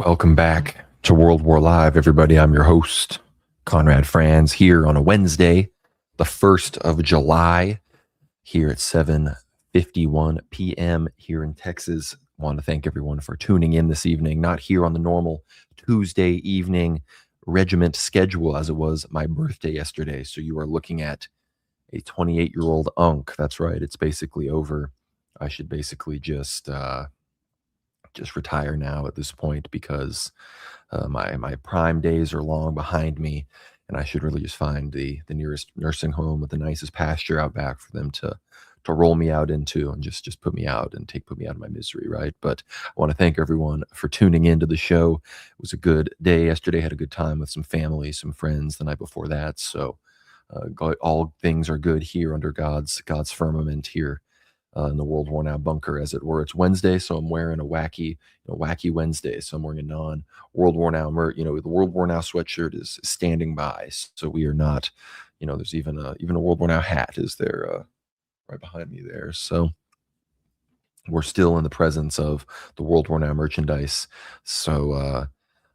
Welcome back to World War Live, everybody. I'm your host, Conrad Franz, here on a Wednesday, the 1st of July, here at 7:51 p.m. here in Texas. I want to thank everyone for tuning in this evening, not here on the normal Tuesday evening regiment schedule as it was my birthday yesterday. So you are looking at a 28-year-old unk. That's right. It's basically over. I should basically just retire now at this point because my prime days are long behind me, and I should really just find the nearest nursing home with the nicest pasture out back for them to roll me out into and just put me out and put me out of my misery, right? But I want to thank everyone for tuning into the show. It was a good day yesterday. Had a good time with some family, some friends the night before that. So all things are good here under God's firmament here in the World War Now bunker, as it were. It's Wednesday, so I'm wearing a wacky Wednesday. So I'm wearing a non-World War Now the World War Now sweatshirt is standing by. So we are not, there's even a World War Now hat is there right behind me there. So we're still in the presence of the World War Now merchandise. So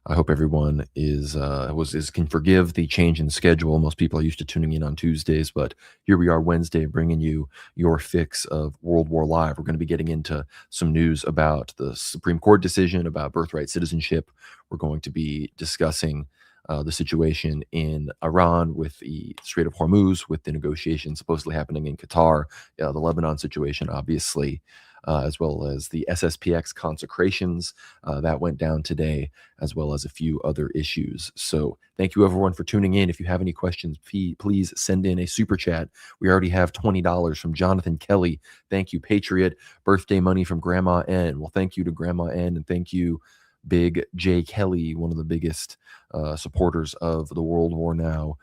I hope everyone can forgive the change in schedule. Most people are used to tuning in on Tuesdays, but here we are Wednesday, bringing you your fix of World War Live. We're going to be getting into some news about the Supreme Court decision about birthright citizenship. We're going to be discussing the situation in Iran with the Strait of Hormuz, with the negotiations supposedly happening in Qatar, the Lebanon situation, obviously, as well as the SSPX consecrations that went down today, as well as a few other issues. So thank you, everyone, for tuning in. If you have any questions, please send in a super chat. We already have $20 from Jonathan Kelly. Thank you, Patriot. Birthday money from Grandma N. Well, thank you to Grandma N, and thank you, Big J. Kelly, one of the biggest supporters of the World War Now,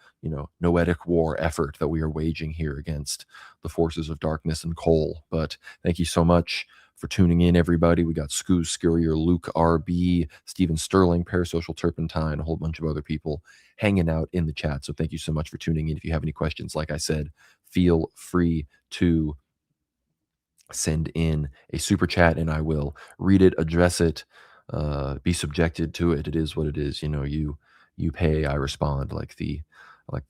noetic war effort that we are waging here against the forces of darkness and coal. But thank you so much for tuning in, everybody. We got Scoo Scurrier, Luke RB, Stephen Sterling, Parasocial Turpentine, a whole bunch of other people hanging out in the chat. So thank you so much for tuning in. If you have any questions, like I said, feel free to send in a super chat and I will read it, address it, be subjected to it. It is what it is. You pay, I respond, like the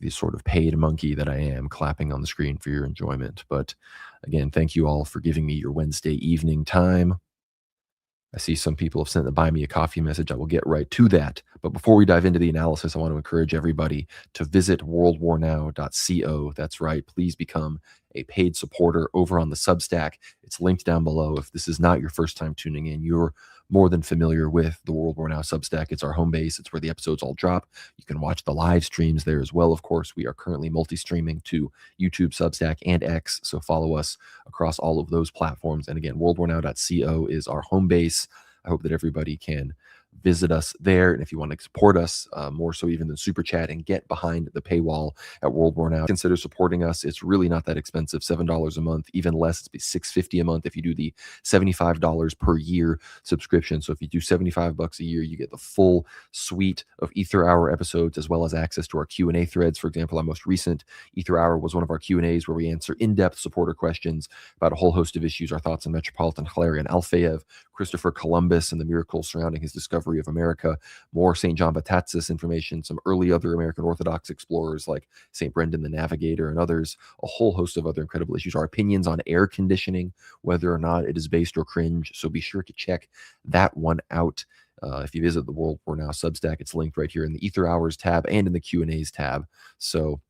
sort of paid monkey that I am, clapping on the screen for your enjoyment. But again, thank you all for giving me your Wednesday evening time. I see some people have sent a buy me a coffee message. I will get right to that. But before we dive into the analysis, I want to encourage everybody to visit worldwarnow.co. That's right. Please become a paid supporter over on the Substack. It's linked down below. If this is not your first time tuning in, you're more than familiar with the World War Now Substack. It's our home base. It's where the episodes all drop. You can watch the live streams there as well. Of course, we are currently multi-streaming to YouTube, Substack, and X. So follow us across all of those platforms. And again, worldwarnow.co is our home base. I hope that everybody can visit us there. And if you want to support us more so even than super chat and get behind the paywall at World War Now, consider supporting us. It's really not that expensive, $7 a month, even less. It's $6.50 a month if you do the $75 per year subscription. So if you do $75 a year, you get the full suite of Ether Hour episodes, as well as access to our Q&A threads. For example, our most recent Ether Hour was one of our Q&As where we answer in-depth supporter questions about a whole host of issues, our thoughts on Metropolitan Hilarion Alfeyev, Christopher Columbus and the miracles surrounding his discovery of America, more St. John Baptist's information, some early other American Orthodox explorers like St. Brendan the Navigator and others, a whole host of other incredible issues, our opinions on air conditioning, whether or not it is based or cringe. So be sure to check that one out. If you visit the World War Now Substack, it's linked right here in the Ether Hours tab and in the Q&As tab. So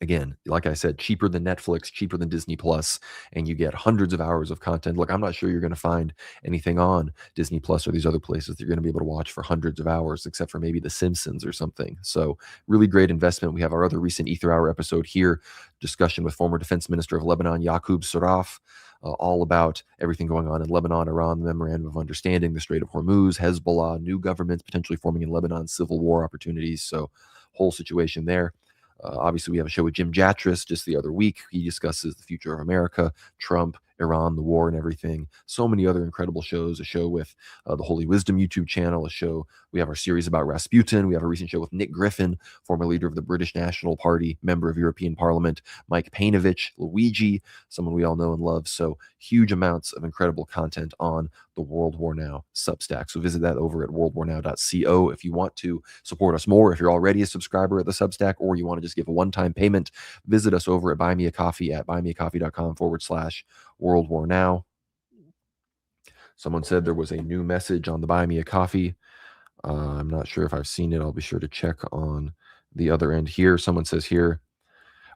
again, like I said, cheaper than Netflix, cheaper than Disney Plus, and you get hundreds of hours of content. Look, I'm not sure you're going to find anything on Disney Plus or these other places that you're going to be able to watch for hundreds of hours, except for maybe The Simpsons or something. So really great investment. We have our other recent Ether Hour episode here, discussion with former Defense Minister of Lebanon, Yaqub Saraf, all about everything going on in Lebanon, Iran, the Memorandum of Understanding, the Strait of Hormuz, Hezbollah, new governments potentially forming in Lebanon, civil war opportunities. So whole situation there. Obviously, we have a show with Jim Jatras just the other week. He discusses the future of America, Trump, Iran, the war and everything. So many other incredible shows, a show with the Holy Wisdom YouTube channel, a show, we have our series about Rasputin. We have a recent show with Nick Griffin, former leader of the British National Party, member of European Parliament, Mike Painovich, Luigi, someone we all know and love. So huge amounts of incredible content on the World War Now Substack. So visit that over at worldwarnow.co if you want to support us more. If you're already a subscriber at the Substack, or you want to just give a one-time payment, visit us over at Buy Me a Coffee at buymeacoffee.com/World War Now. Someone said there was a new message on the Buy Me a Coffee. I'm not sure if I've seen it. I'll be sure to check on the other end here. Someone says here,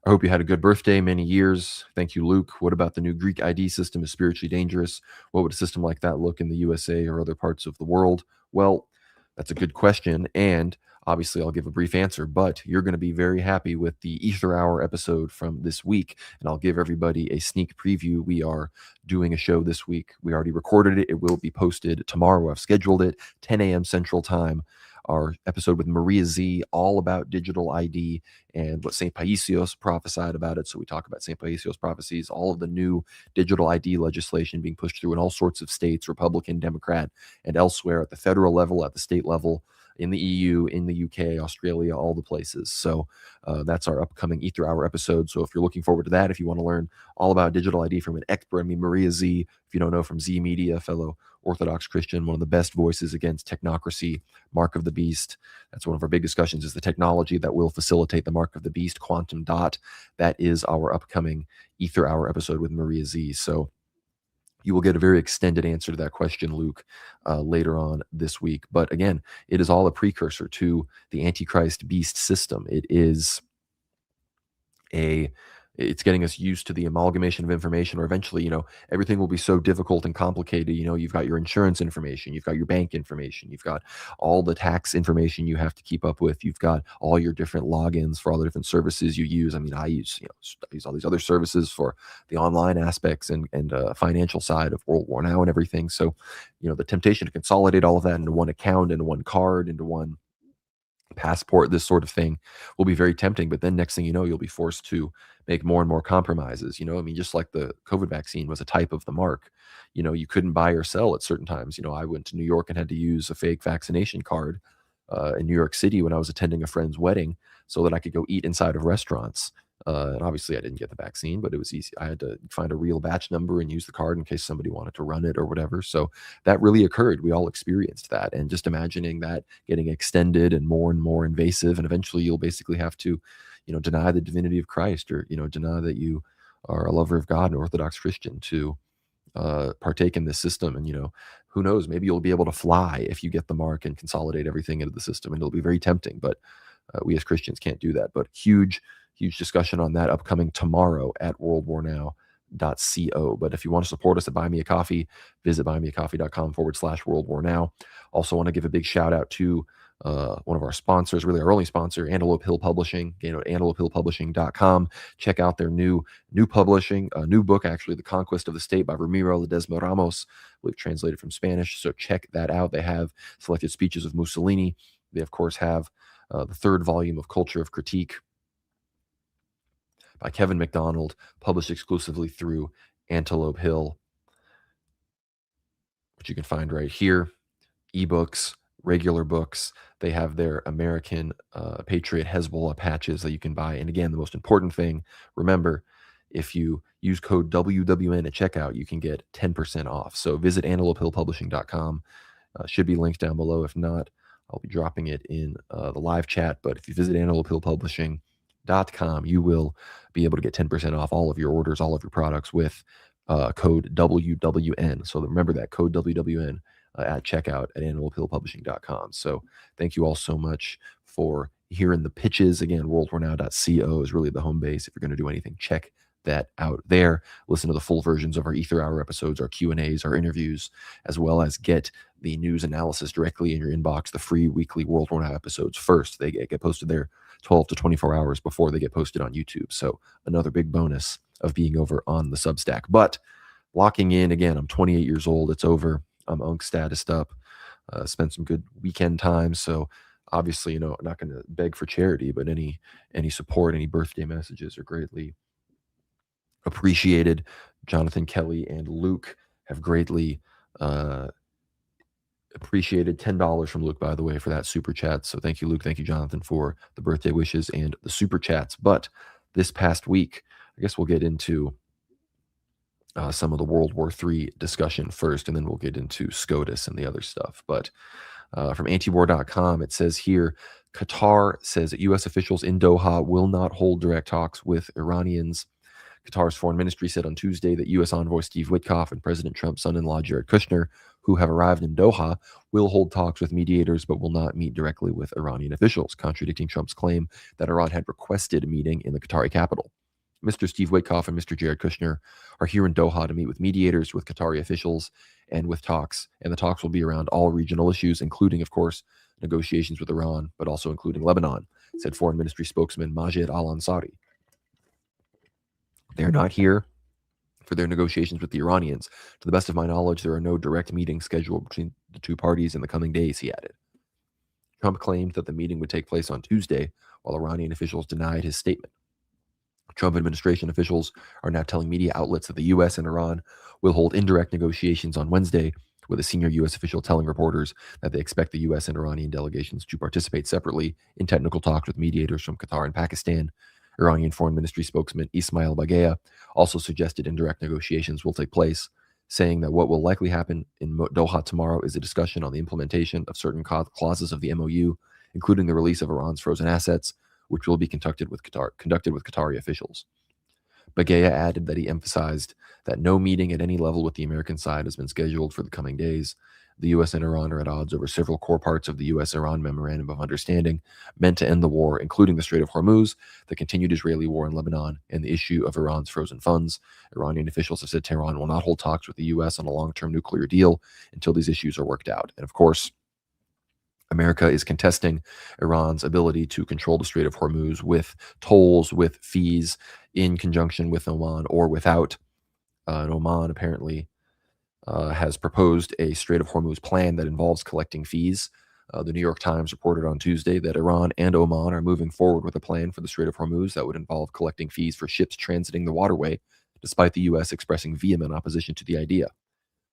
I hope you had a good birthday, many years. Thank you, Luke. What about the new Greek ID system is spiritually dangerous? What would a system like that look in the USA or other parts of the world? Well, that's a good question. And obviously, I'll give a brief answer, but you're going to be very happy with the Ether Hour episode from this week. And I'll give everybody a sneak preview. We are doing a show this week. We already recorded it. It will be posted tomorrow. I've scheduled it, 10 a.m. Central Time. Our episode with Maria Z, all about digital ID and what St. Paisios prophesied about it. So we talk about St. Paisios prophecies, all of the new digital ID legislation being pushed through in all sorts of states, Republican, Democrat, and elsewhere at the federal level, at the state level, in the EU, in the UK, Australia, all the places. So that's our upcoming Ether Hour episode. So if you're looking forward to that, if you want to learn all about digital ID from an expert, I mean, Maria Z, if you don't know, from Z Media, fellow Orthodox Christian, one of the best voices against technocracy, mark of the beast. That's one of our big discussions, is the technology that will facilitate the mark of the beast, quantum dot. That is our upcoming Ether Hour episode with Maria Z. So you will get a very extended answer to that question, Luke, later on this week. But again, it is all a precursor to the Antichrist beast system. It is it's getting us used to the amalgamation of information, or eventually, everything will be so difficult and complicated. You've got your insurance information, you've got your bank information, you've got all the tax information you have to keep up with, you've got all your different logins for all the different services you use. I mean, I use all these other services for the online aspects and financial side of World War Now and everything. So, the temptation to consolidate all of that into one account, into one card, into one passport, this sort of thing will be very tempting. But then next thing you know, you'll be forced to make more and more compromises. I mean, just like the COVID vaccine was a type of the mark, you couldn't buy or sell at certain times. I went to New York and had to use a fake vaccination card in New York City when I was attending a friend's wedding so that I could go eat inside of restaurants. And obviously I didn't get the vaccine, but it was easy. I had to find a real batch number and use the card in case somebody wanted to run it or whatever. So that really occurred. We all experienced that. And just imagining that getting extended and more invasive, and eventually you'll basically have to, deny the divinity of Christ, or, deny that you are a lover of God and Orthodox Christian to partake in this system. And, who knows, maybe you'll be able to fly if you get the mark and consolidate everything into the system, and it'll be very tempting. But we as Christians can't do that. But huge discussion on that upcoming tomorrow at worldwarnow.co. But if you want to support us at Buy Me a Coffee, visit buymeacoffee.com/World War Now. Also want to give a big shout out to one of our sponsors, really our only sponsor, Antelope Hill Publishing. At antelopehillpublishing.com. Check out their new publishing, a new book, actually, The Conquest of the State by Ramiro Ledesma Ramos. We've translated from Spanish, so check that out. They have selected speeches of Mussolini. They, of course, have the third volume of Culture of Critique by Kevin MacDonald, published exclusively through Antelope Hill, which you can find right here. Ebooks, regular books. They have their American Patriot Hezbollah patches that you can buy. And again, the most important thing, remember, if you use code WWN at checkout, you can get 10% off. So visit antelopehillpublishing.com. Should be linked down below. If not, I'll be dropping it in the live chat. But if you visit antelopehillpublishing.com, you will be able to get 10% off all of your orders, all of your products with code WWN. So remember that code WWN at checkout at antelopehillpublishing.com. So thank you all so much for hearing the pitches. Again, worldwarnow.co is really the home base. If you're going to do anything, check that out there. Listen to the full versions of our Ether Hour episodes, our Q&As, our interviews, as well as get the news analysis directly in your inbox, the free weekly World War Now episodes first. They get posted there 12 to 24 hours before they get posted on YouTube. So another big bonus of being over on the Substack. But locking in, again, I'm 28 years old. It's over. I'm UNC statused up. Spent some good weekend time. So obviously, I'm not going to beg for charity, but any support, any birthday messages are greatly appreciated. Jonathan Kelly and Luke have greatly appreciated. $10 from Luke, by the way, for that super chat. So thank you, Luke. Thank you, Jonathan, for the birthday wishes and the super chats. But this past week, I guess we'll get into some of the World War III discussion first, and then we'll get into SCOTUS and the other stuff. But from antiwar.com, it says here, Qatar says that U.S. officials in Doha will not hold direct talks with Iranians. Qatar's foreign ministry said on Tuesday that U.S. envoy Steve Witkoff and President Trump's son-in-law Jared Kushner, who have arrived in Doha, will hold talks with mediators but will not meet directly with Iranian officials, contradicting Trump's claim that Iran had requested a meeting in the Qatari capital. Mr. Steve Witkoff and Mr. Jared Kushner are here in Doha to meet with mediators, with Qatari officials, and with talks. And the talks will be around all regional issues, including, of course, negotiations with Iran, but also including Lebanon, said Foreign Ministry spokesman Majid al-Ansari. They're not here for their negotiations with the Iranians. To the best of my knowledge, there are no direct meetings scheduled between the two parties in the coming days, he added. Trump claimed that the meeting would take place on Tuesday, while Iranian officials denied his statement. Trump administration officials are now telling media outlets that the U.S. and Iran will hold indirect negotiations on Wednesday, with a senior U.S. official telling reporters that they expect the U.S. and Iranian delegations to participate separately in technical talks with mediators from Qatar and Pakistan. Iranian Foreign Ministry spokesman Ismail Bagaya also suggested indirect negotiations will take place, saying that what will likely happen in Doha tomorrow is a discussion on the implementation of certain clauses of the MOU, including the release of Iran's frozen assets, which will be conducted with Qatari officials. Bagaya added that he emphasized that no meeting at any level with the American side has been scheduled for the coming days. The U.S. and Iran are at odds over several core parts of the U.S.-Iran Memorandum of Understanding meant to end the war, including the Strait of Hormuz, the continued Israeli war in Lebanon, and the issue of Iran's frozen funds. Iranian officials have said Tehran will not hold talks with the U.S. on a long-term nuclear deal until these issues are worked out. And of course, America is contesting Iran's ability to control the Strait of Hormuz with tolls, with fees, in conjunction with Oman or without. And Oman apparently has proposed a Strait of Hormuz plan that involves collecting fees. The New York Times reported on Tuesday that Iran and Oman are moving forward with a plan for the Strait of Hormuz that would involve collecting fees for ships transiting the waterway, despite the U.S. expressing vehement opposition to the idea.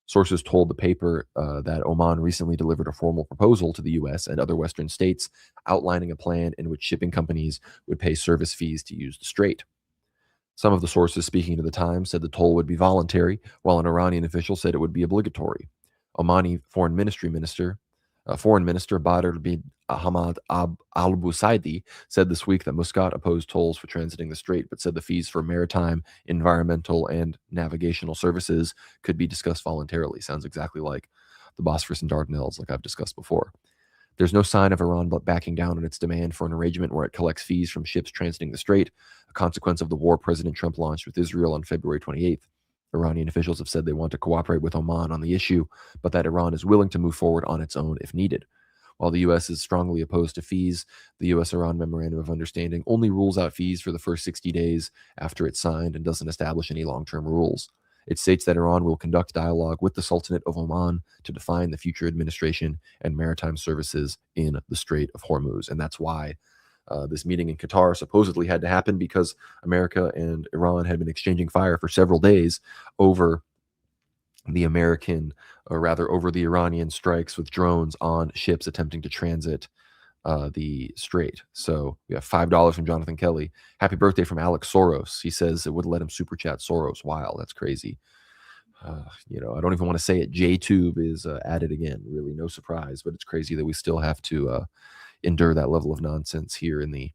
Sources told the paper that Oman recently delivered a formal proposal to the U.S. and other Western states outlining a plan in which shipping companies would pay service fees to use the strait. Some of the sources speaking to the Times said the toll would be voluntary, while an Iranian official said it would be obligatory. Omani Foreign Minister Badr bin Ahmad al-Busaidi said this week that Muscat opposed tolls for transiting the strait, but said the fees for maritime, environmental, and navigational services could be discussed voluntarily. Sounds exactly like the Bosphorus and Dardanelles, like I've discussed before. There's no sign of Iran backing down on its demand for an arrangement where it collects fees from ships transiting the strait, a consequence of the war President Trump launched with Israel on February 28th. Iranian officials have said they want to cooperate with Oman on the issue, but that Iran is willing to move forward on its own if needed. While the U.S. is strongly opposed to fees, the U.S.-Iran Memorandum of Understanding only rules out fees for the first 60 days after it's signed and doesn't establish any long-term rules. It states that Iran will conduct dialogue with the Sultanate of Oman to define the future administration and maritime services in the Strait of Hormuz. And that's why this meeting in Qatar supposedly had to happen, because America and Iran had been exchanging fire for several days over the over the Iranian strikes with drones on ships attempting to transit the strait. So we have $5 from Jonathan Kelly. Happy birthday from Alex Soros. He says it would let him super chat Soros. Wow, that's crazy. I don't even want to say it. JTube is at it again. Really, no surprise, but it's crazy that we still have to endure that level of nonsense here in the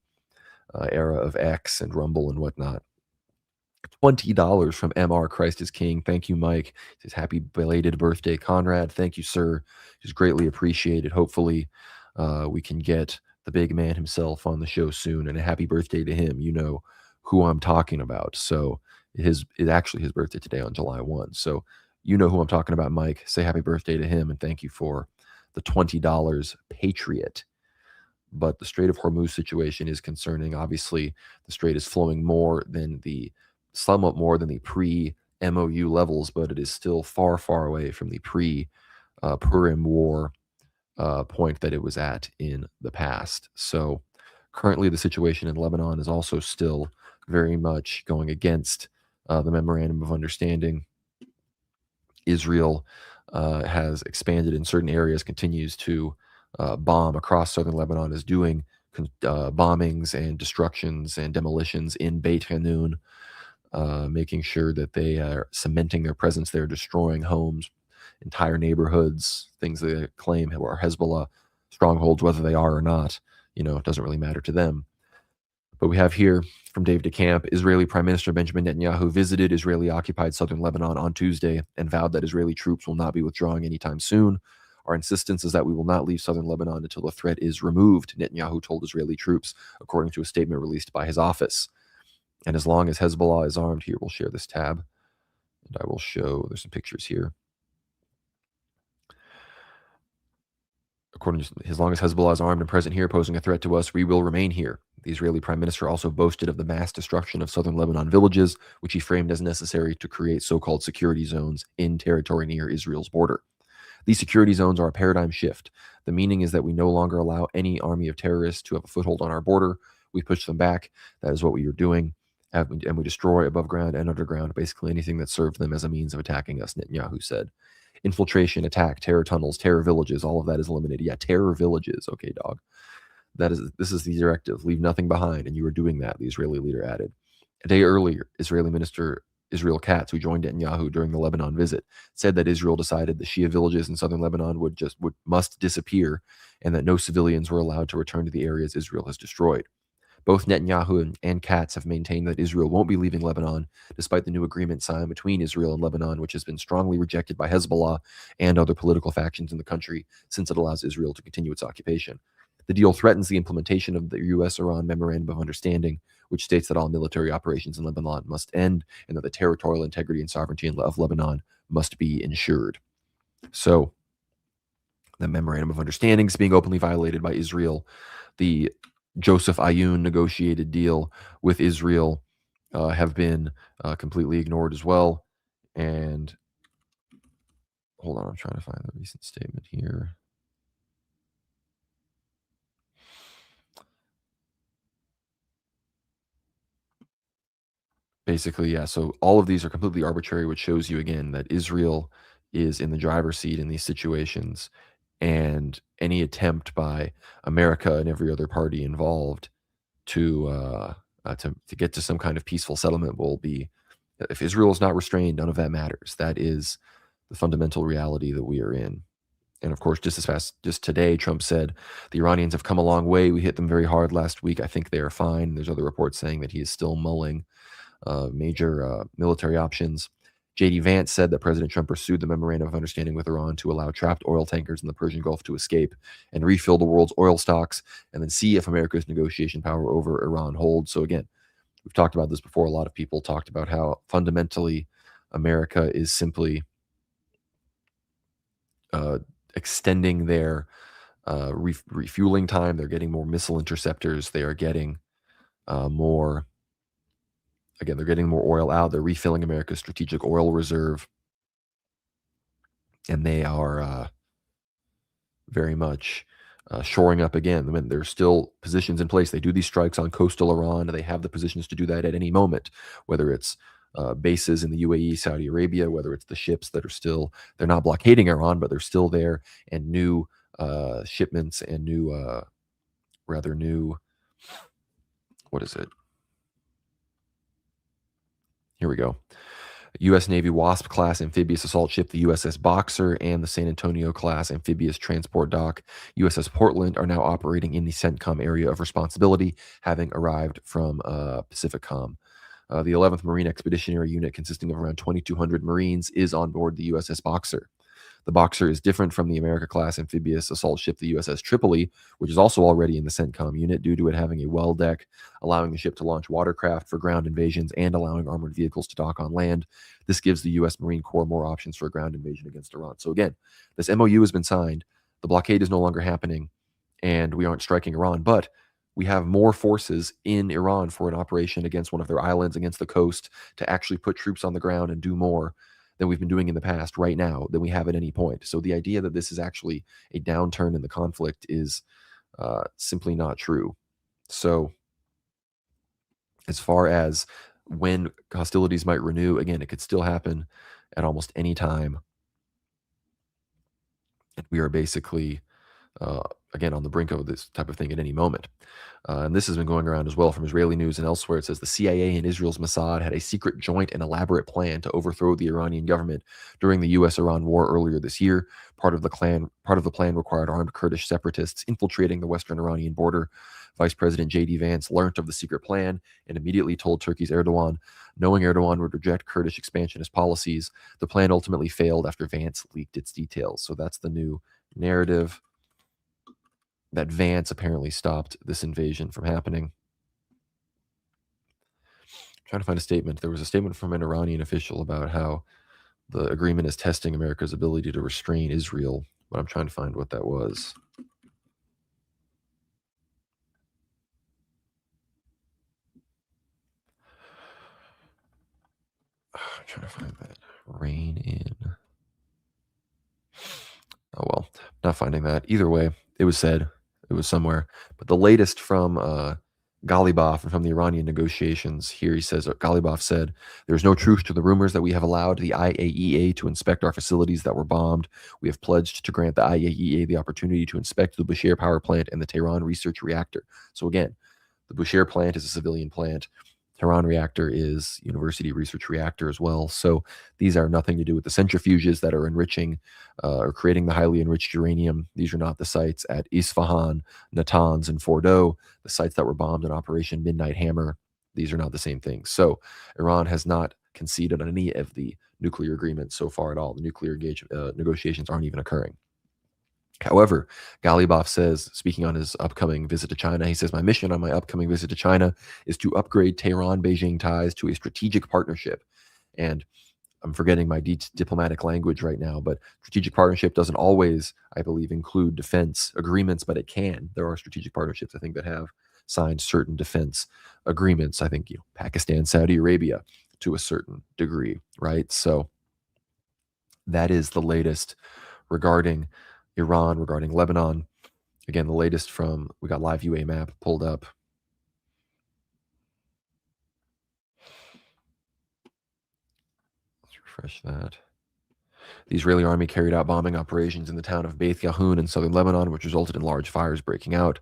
era of X and Rumble and whatnot. $20 from MR Christ is King. Thank you, Mike. It says happy belated birthday, Conrad. Thank you, sir. It's greatly appreciated. Hopefully, we can get the big man himself on the show soon. And a happy birthday to him. You know who I'm talking about. So it's actually his birthday today on July 1. So you know who I'm talking about, Mike. Say happy birthday to him and thank you for the $20 Patriot. But the Strait of Hormuz situation is concerning. Obviously, the strait is flowing somewhat more than the pre-MOU levels, but it is still far, far away from the pre-Purim war point that it was at in the past. So currently the situation in Lebanon is also still very much going against the memorandum of understanding, Israel has expanded in certain areas, continues to bomb across southern Lebanon, is doing bombings and destructions and demolitions in Beit Hanun, making sure that they are cementing their presence there, destroying homes, entire neighborhoods, things they claim are Hezbollah strongholds, whether they are or not. It doesn't really matter to them. But we have here from Dave DeCamp, Israeli Prime Minister Benjamin Netanyahu visited Israeli-occupied southern Lebanon on Tuesday and vowed that Israeli troops will not be withdrawing anytime soon. Our insistence is that we will not leave southern Lebanon until the threat is removed, Netanyahu told Israeli troops, according to a statement released by his office. And as long as Hezbollah is armed, here we'll share this tab, and I will show, there's some pictures here. According to, as long as Hezbollah is armed and present here, posing a threat to us, we will remain here. The Israeli prime minister also boasted of the mass destruction of southern Lebanon villages, which he framed as necessary to create so-called security zones in territory near Israel's border. These security zones are a paradigm shift. The meaning is that we no longer allow any army of terrorists to have a foothold on our border. We push them back. That is what we are doing. And we destroy above ground and underground basically anything that served them as a means of attacking us, Netanyahu said. Infiltration, attack, terror tunnels, terror villages, all of that is eliminated. Yeah, terror villages. Okay, dog. This is the directive. Leave nothing behind, and you are doing that, the Israeli leader added. A day earlier, Israeli Minister Israel Katz, who joined Netanyahu during the Lebanon visit, said that Israel decided the Shia villages in southern Lebanon must disappear, and that no civilians were allowed to return to the areas Israel has destroyed. Both Netanyahu and Katz have maintained that Israel won't be leaving Lebanon, despite the new agreement signed between Israel and Lebanon, which has been strongly rejected by Hezbollah and other political factions in the country, since it allows Israel to continue its occupation. The deal threatens the implementation of the U.S.-Iran Memorandum of Understanding, which states that all military operations in Lebanon must end and that the territorial integrity and sovereignty of Lebanon must be ensured. So, the Memorandum of Understanding is being openly violated by Israel. The Joseph Ayoun negotiated deal with Israel have been completely ignored as well. And hold on, I'm trying to find the recent statement here. Basically, yeah. So all of these are completely arbitrary, which shows you again that Israel is in the driver's seat in these situations, and any attempt by America and every other party involved to get to some kind of peaceful settlement will be, if Israel is not restrained, none of that matters. That is the fundamental reality that we are in. And of course, just today, Trump said the Iranians have come a long way. We hit them very hard last week. I think they are fine. There's other reports saying that he is still mulling major military options. J.D. Vance said that President Trump pursued the memorandum of understanding with Iran to allow trapped oil tankers in the Persian Gulf to escape and refill the world's oil stocks, and then see if America's negotiation power over Iran holds. So again, we've talked about this before. A lot of people talked about how fundamentally America is simply extending their refueling time. They're getting more missile interceptors. They are getting more. Again, they're getting more oil out. They're refilling America's strategic oil reserve. And they are very much shoring up again. I mean, there's still positions in place. They do these strikes on coastal Iran. They have the positions to do that at any moment, whether it's bases in the UAE, Saudi Arabia, whether it's the ships that are still, they're not blockading Iran, but they're still there, and new shipments and new, what is it? Here we go. U.S. Navy Wasp-class amphibious assault ship, the USS Boxer, and the San Antonio-class amphibious transport dock, USS Portland, are now operating in the CENTCOM area of responsibility, having arrived from PacificCom. The 11th Marine Expeditionary Unit, consisting of around 2,200 Marines, is on board the USS Boxer. The Boxer is different from the America-class amphibious assault ship, the USS Tripoli, which is also already in the CENTCOM unit due to it having a well deck, allowing the ship to launch watercraft for ground invasions and allowing armored vehicles to dock on land. This gives the U.S. Marine Corps more options for a ground invasion against Iran. So again, this MOU has been signed. The blockade is no longer happening, and we aren't striking Iran, but we have more forces in Iran for an operation against one of their islands, against the coast, to actually put troops on the ground and do more than we've been doing in the past right now than we have at any point. So the idea that this is actually a downturn in the conflict is simply not true. So as far as when hostilities might renew, again, it could still happen at almost any time. And we are basically, uh, again, on the brink of this type of thing at any moment. And this has been going around as well from Israeli news and elsewhere. It says the CIA and Israel's Mossad had a secret, joint, and elaborate plan to overthrow the Iranian government during the U.S.-Iran war earlier this year. Part of the plan required armed Kurdish separatists infiltrating the western Iranian border. Vice President J.D. Vance learnt of the secret plan and immediately told Turkey's Erdogan, knowing Erdogan would reject Kurdish expansionist policies. The plan ultimately failed after Vance leaked its details. So that's the new narrative, that Vance apparently stopped this invasion from happening. I'm trying to find a statement. There was a statement from an Iranian official about how the agreement is testing America's ability to restrain Israel, but I'm trying to find what that was. I'm trying to find that. Rein in. Oh, well, not finding that. Either way, it was said. It was somewhere. But the latest from Ghalibaf and from the Iranian negotiations here, he says, Ghalibaf said, there's no truth to the rumors that we have allowed the IAEA to inspect our facilities that were bombed. We have pledged to grant the IAEA the opportunity to inspect the Bushehr power plant and the Tehran research reactor. So again, the Bushehr plant is a civilian plant. Tehran reactor is university research reactor as well. So these are nothing to do with the centrifuges that are enriching or creating the highly enriched uranium. These are not the sites at Isfahan, Natanz, and Fordow, the sites that were bombed in Operation Midnight Hammer. These are not the same things. So Iran has not conceded on any of the nuclear agreements so far at all. The nuclear negotiations aren't even occurring. However, Ghalibaf says, speaking on his upcoming visit to China, he says, my mission on my upcoming visit to China is to upgrade Tehran-Beijing ties to a strategic partnership. And I'm forgetting my diplomatic language right now, but strategic partnership doesn't always, I believe, include defense agreements, but it can. There are strategic partnerships, I think, that have signed certain defense agreements. I think, Pakistan, Saudi Arabia, to a certain degree, right? So that is the latest regarding Iran, regarding Lebanon. Again, the latest from, we got live UA map pulled up. Let's refresh that. The Israeli army carried out bombing operations in the town of Beit Yahun in southern Lebanon, which resulted in large fires breaking out.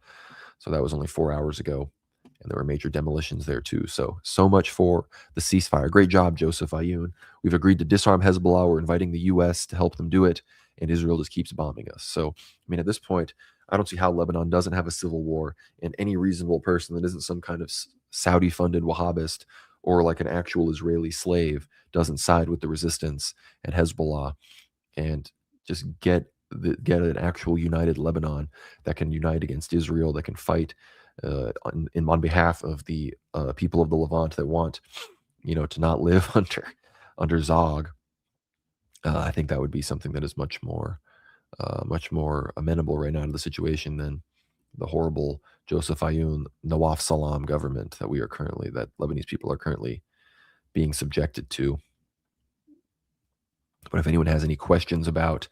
So that was only 4 hours ago. And there were major demolitions there too. So much for the ceasefire. Great job, Joseph Ayoun. We've agreed to disarm Hezbollah. We're inviting the U.S. to help them do it. And Israel just keeps bombing us. So, I mean, at this point, I don't see how Lebanon doesn't have a civil war, and any reasonable person that isn't some kind of Saudi-funded Wahhabist or like an actual Israeli slave doesn't side with the resistance and Hezbollah and just get an actual united Lebanon that can unite against Israel, that can fight on behalf of the people of the Levant that want, to not live under Zog. I think that would be something that is much more amenable right now to the situation than the horrible Joseph Ayoun, Nawaf Salam government that Lebanese people are currently being subjected to. But if anyone has any questions about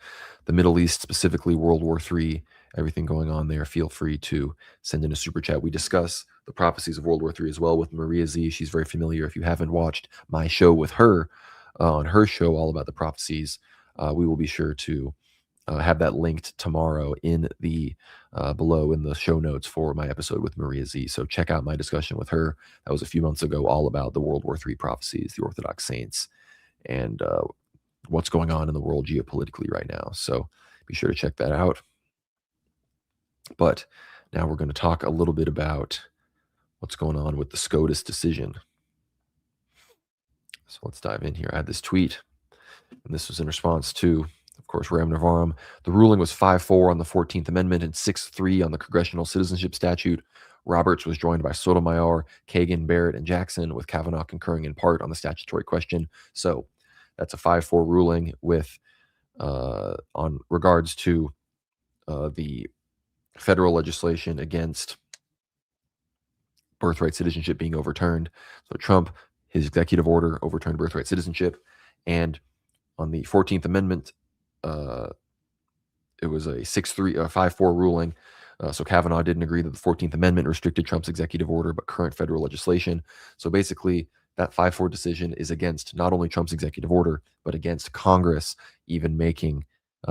the Middle East, specifically World War III, everything going on there, feel free to send in a super chat. We discuss the prophecies of World War III as well with Maria Z. She's very familiar. If you haven't watched my show with her, on her show all about the prophecies, we will be sure to have that linked tomorrow in the below in the show notes for my episode with Maria Z. So check out my discussion with her. That was a few months ago, all about the World War III prophecies, the Orthodox saints, and what's going on in the world geopolitically right now. So be sure to check that out. But now we're going to talk a little bit about what's going on with the SCOTUS decision. So let's dive in here. I had this tweet, and this was in response to, of course, Ram Navarum. The ruling was 5-4 on the 14th Amendment and 6-3 on the Congressional Citizenship Statute. Roberts was joined by Sotomayor, Kagan, Barrett, and Jackson, with Kavanaugh concurring in part on the statutory question. So that's a 5-4 ruling with on regards to the federal legislation against birthright citizenship being overturned. So Trump, his executive order, overturned birthright citizenship. And on the 14th Amendment, it was a 5-4 ruling. So Kavanaugh didn't agree that the 14th Amendment restricted Trump's executive order, but current federal legislation. So basically, That 5-4 decision is against not only Trump's executive order, but against Congress even making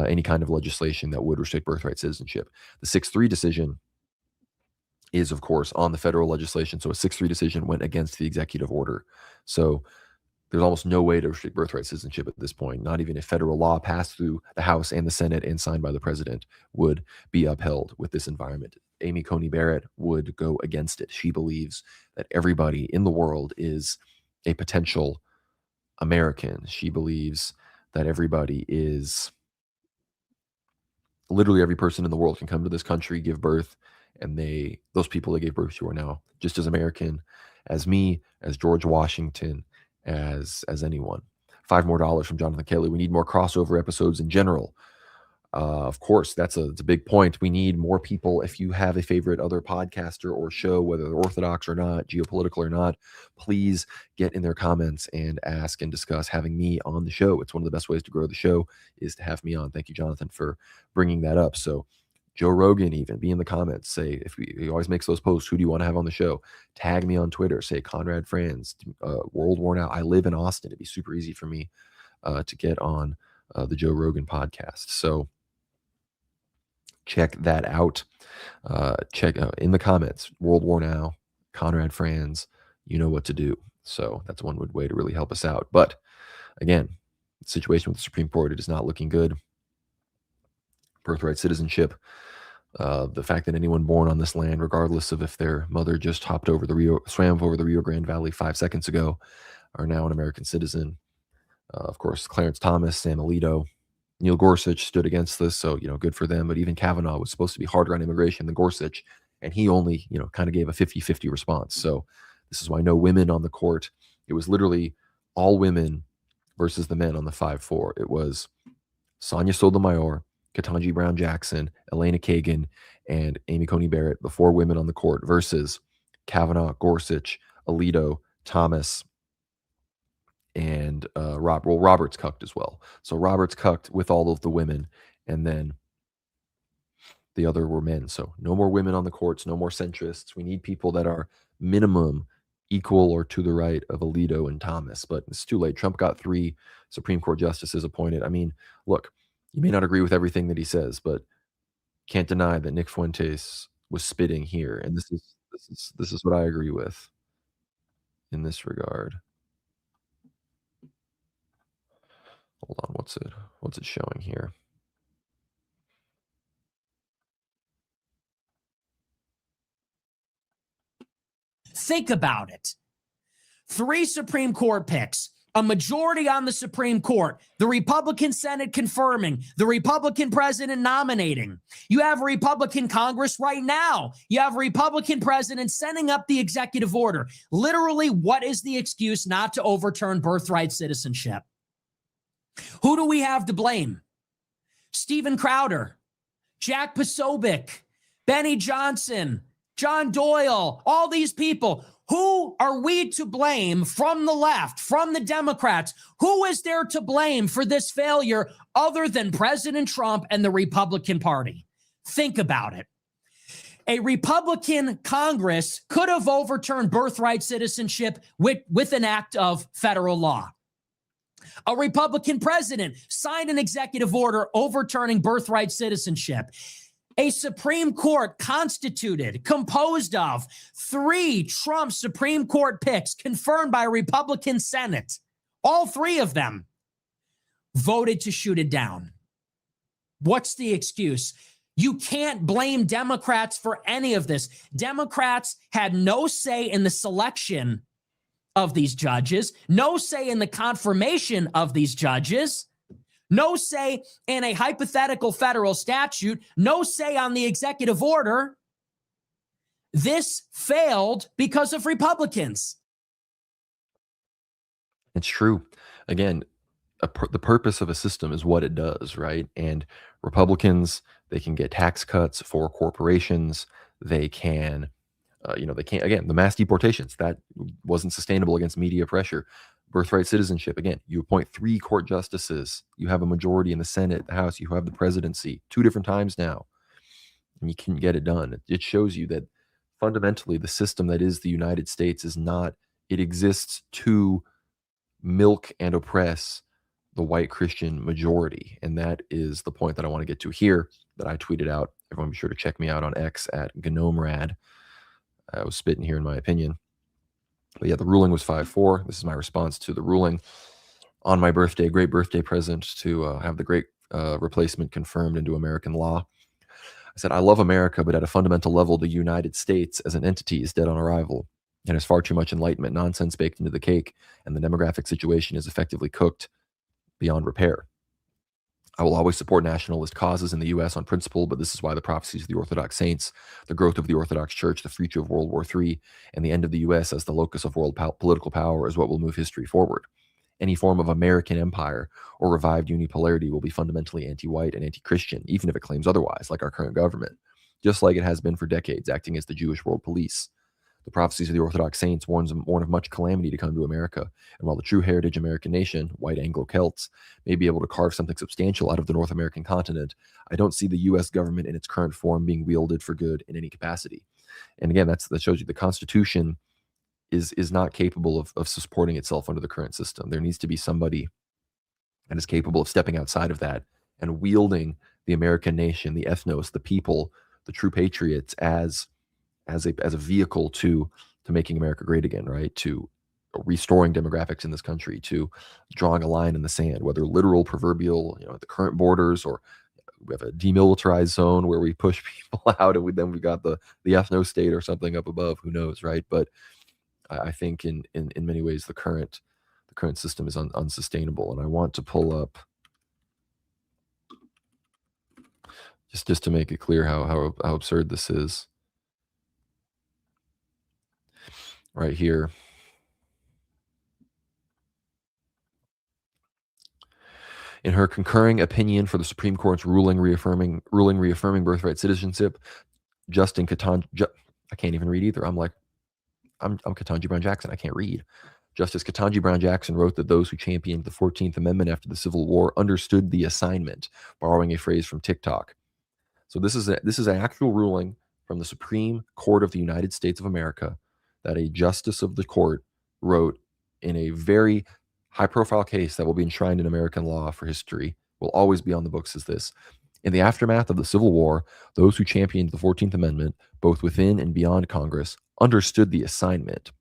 any kind of legislation that would restrict birthright citizenship. The 6-3 decision is, of course, on the federal legislation. So a 6-3 decision went against the executive order. So there's almost no way to restrict birthright citizenship at this point. Not even if federal law passed through the House and the Senate and signed by the president would be upheld with this environment. Amy Coney Barrett would go against it. She believes that everybody in the world is a potential American. She believes that everybody is literally every person in the world can come to this country, give birth, and those people they gave birth to are now just as American as me, as George Washington, as anyone. $5 more from Jonathan Kelly. We need more crossover episodes in general. Of course, it's a big point. We need more people. If you have a favorite other podcaster or show, whether they're Orthodox or not, geopolitical or not, please get in their comments and ask and discuss having me on the show. It's one of the best ways to grow the show is to have me on. Thank you, Jonathan, for bringing that up. So Joe Rogan, even be in the comments. Say, if he always makes those posts, who do you want to have on the show? Tag me on Twitter. Say Conrad, Franz, World War Now. I live in Austin. It'd be super easy for me to get on the Joe Rogan podcast. So check that out. Check in the comments, World War Now, Conrad, Franz. You know what to do. So that's one way to really help us out. But again, the situation with the Supreme Court, it is not looking good. Birthright citizenship, the fact that anyone born on this land, regardless of if their mother just swam over the Rio Grande Valley 5 seconds ago, are now an American citizen. Of course, Clarence Thomas, Sam Alito, Neil Gorsuch stood against this, so good for them. But even Kavanaugh was supposed to be harder on immigration than Gorsuch, and he only kind of gave a 50-50 response. So this is why no women on the court. It was literally all women versus the men on the 5-4. It was Sonia Sotomayor, Ketanji Brown Jackson, Elena Kagan, and Amy Coney Barrett, the 4 women on the court, versus Kavanaugh, Gorsuch, Alito, Thomas, and Roberts cucked as well. So Roberts cucked with all of the women, and then the other were men. So no more women on the courts, no more centrists. We need people that are minimum equal or to the right of Alito and Thomas. But it's too late. Trump got 3 Supreme Court justices appointed. I mean, look, you may not agree with everything that he says, but can't deny that Nick Fuentes was spitting here. And this is what I agree with in this regard. Hold on, what's it showing here? Think about it. 3 Supreme Court picks, a majority on the Supreme Court, the Republican Senate confirming, the Republican president nominating. You have a Republican Congress right now. You have a Republican president sending up the executive order. Literally, what is the excuse not to overturn birthright citizenship? Who do we have to blame? Stephen Crowder, Jack Posobiec, Benny Johnson, John Doyle, all these people. Who are we to blame from the left, from the Democrats? Who is there to blame for this failure other than President Trump and the Republican Party? Think about it. A Republican Congress could have overturned birthright citizenship with an act of federal law. A Republican president signed an executive order overturning birthright citizenship. A Supreme Court constituted, composed of 3 Trump Supreme Court picks confirmed by a Republican Senate. All 3 of them voted to shoot it down. What's the excuse? You can't blame Democrats for any of this. Democrats had no say in the selection of these judges, no say in the confirmation of these judges, no say in a hypothetical federal statute, no say on the executive order. This failed because of Republicans. It's true. Again, the purpose of a system is what it does, right? And Republicans, they can get tax cuts for corporations. They can, they can't, again, the mass deportations, that wasn't sustainable against media pressure. Birthright citizenship, again, you appoint 3 court justices. You have a majority in the Senate, the House. You have the presidency 2 different times now, and you can get it done. It shows you that fundamentally the system that is the United States is not it exists to milk and oppress the white Christian majority. And that is the point that I want to get to here that I tweeted out. Everyone be sure to check me out on X at GnomeRad. I was spitting here in my opinion. But yeah, the ruling was 5-4. This is my response to the ruling on my birthday. Great birthday present to have the great replacement confirmed into American law. I said, I love America, but at a fundamental level, the United States as an entity is dead on arrival. And there's far too much Enlightenment nonsense baked into the cake, and the demographic situation is effectively cooked beyond repair. I will always support nationalist causes in the U.S. on principle, but this is why the prophecies of the Orthodox saints, the growth of the Orthodox Church, the future of World War III, and the end of the U.S. as the locus of world political power is what will move history forward. Any form of American empire or revived unipolarity will be fundamentally anti-white and anti-Christian, even if it claims otherwise, like our current government, just like it has been for decades, acting as the Jewish world police. The prophecies of the Orthodox saints warn of much calamity to come to America, and while the true heritage American nation, white Anglo-Celts, may be able to carve something substantial out of the North American continent, I don't see the U.S. government in its current form being wielded for good in any capacity. And again, that shows you the Constitution is not capable of supporting itself under the current system. There needs to be somebody that is capable of stepping outside of that and wielding the American nation, the ethnos, the people, the true patriots as a vehicle to making America great again, right? To restoring demographics in this country, to drawing a line in the sand, whether literal, proverbial, at the current borders, or we have a demilitarized zone where we push people out, and then we got the ethno state or something up above. Who knows, right? But I think in many ways the current system is unsustainable. And I want to pull up just to make it clear how absurd this is. Right here. In her concurring opinion for the Supreme Court's ruling reaffirming birthright citizenship, Justin Ketanji, I can't even read either. I'm Ketanji Brown Jackson. I can't read. Justice Ketanji Brown Jackson wrote that those who championed the 14th Amendment after the Civil War understood the assignment, borrowing a phrase from TikTok. So this is an actual ruling from the Supreme Court of the United States of America that a justice of the court wrote in a very high-profile case that will be enshrined in American law for history, will always be on the books as this. In the aftermath of the Civil War, those who championed the 14th Amendment, both within and beyond Congress, understood the assignment.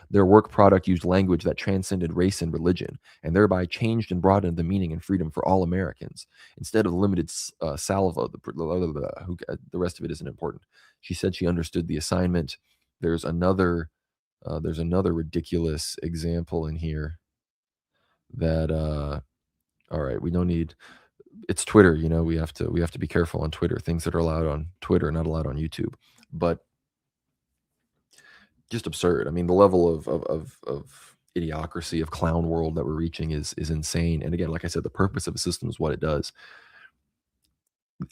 Their work product used language that transcended race and religion, and thereby changed and broadened the meaning and freedom for all Americans. Instead of the limited salvo, the rest of it isn't important. She said she understood the assignment. There's another ridiculous example in here that all right, we don't need. It's Twitter, we have to be careful on Twitter. Things that are allowed on Twitter are not allowed on YouTube. But just absurd. I mean, the level of idiocracy, of clown world that we're reaching is insane. And again, like I said, the purpose of a system is what it does.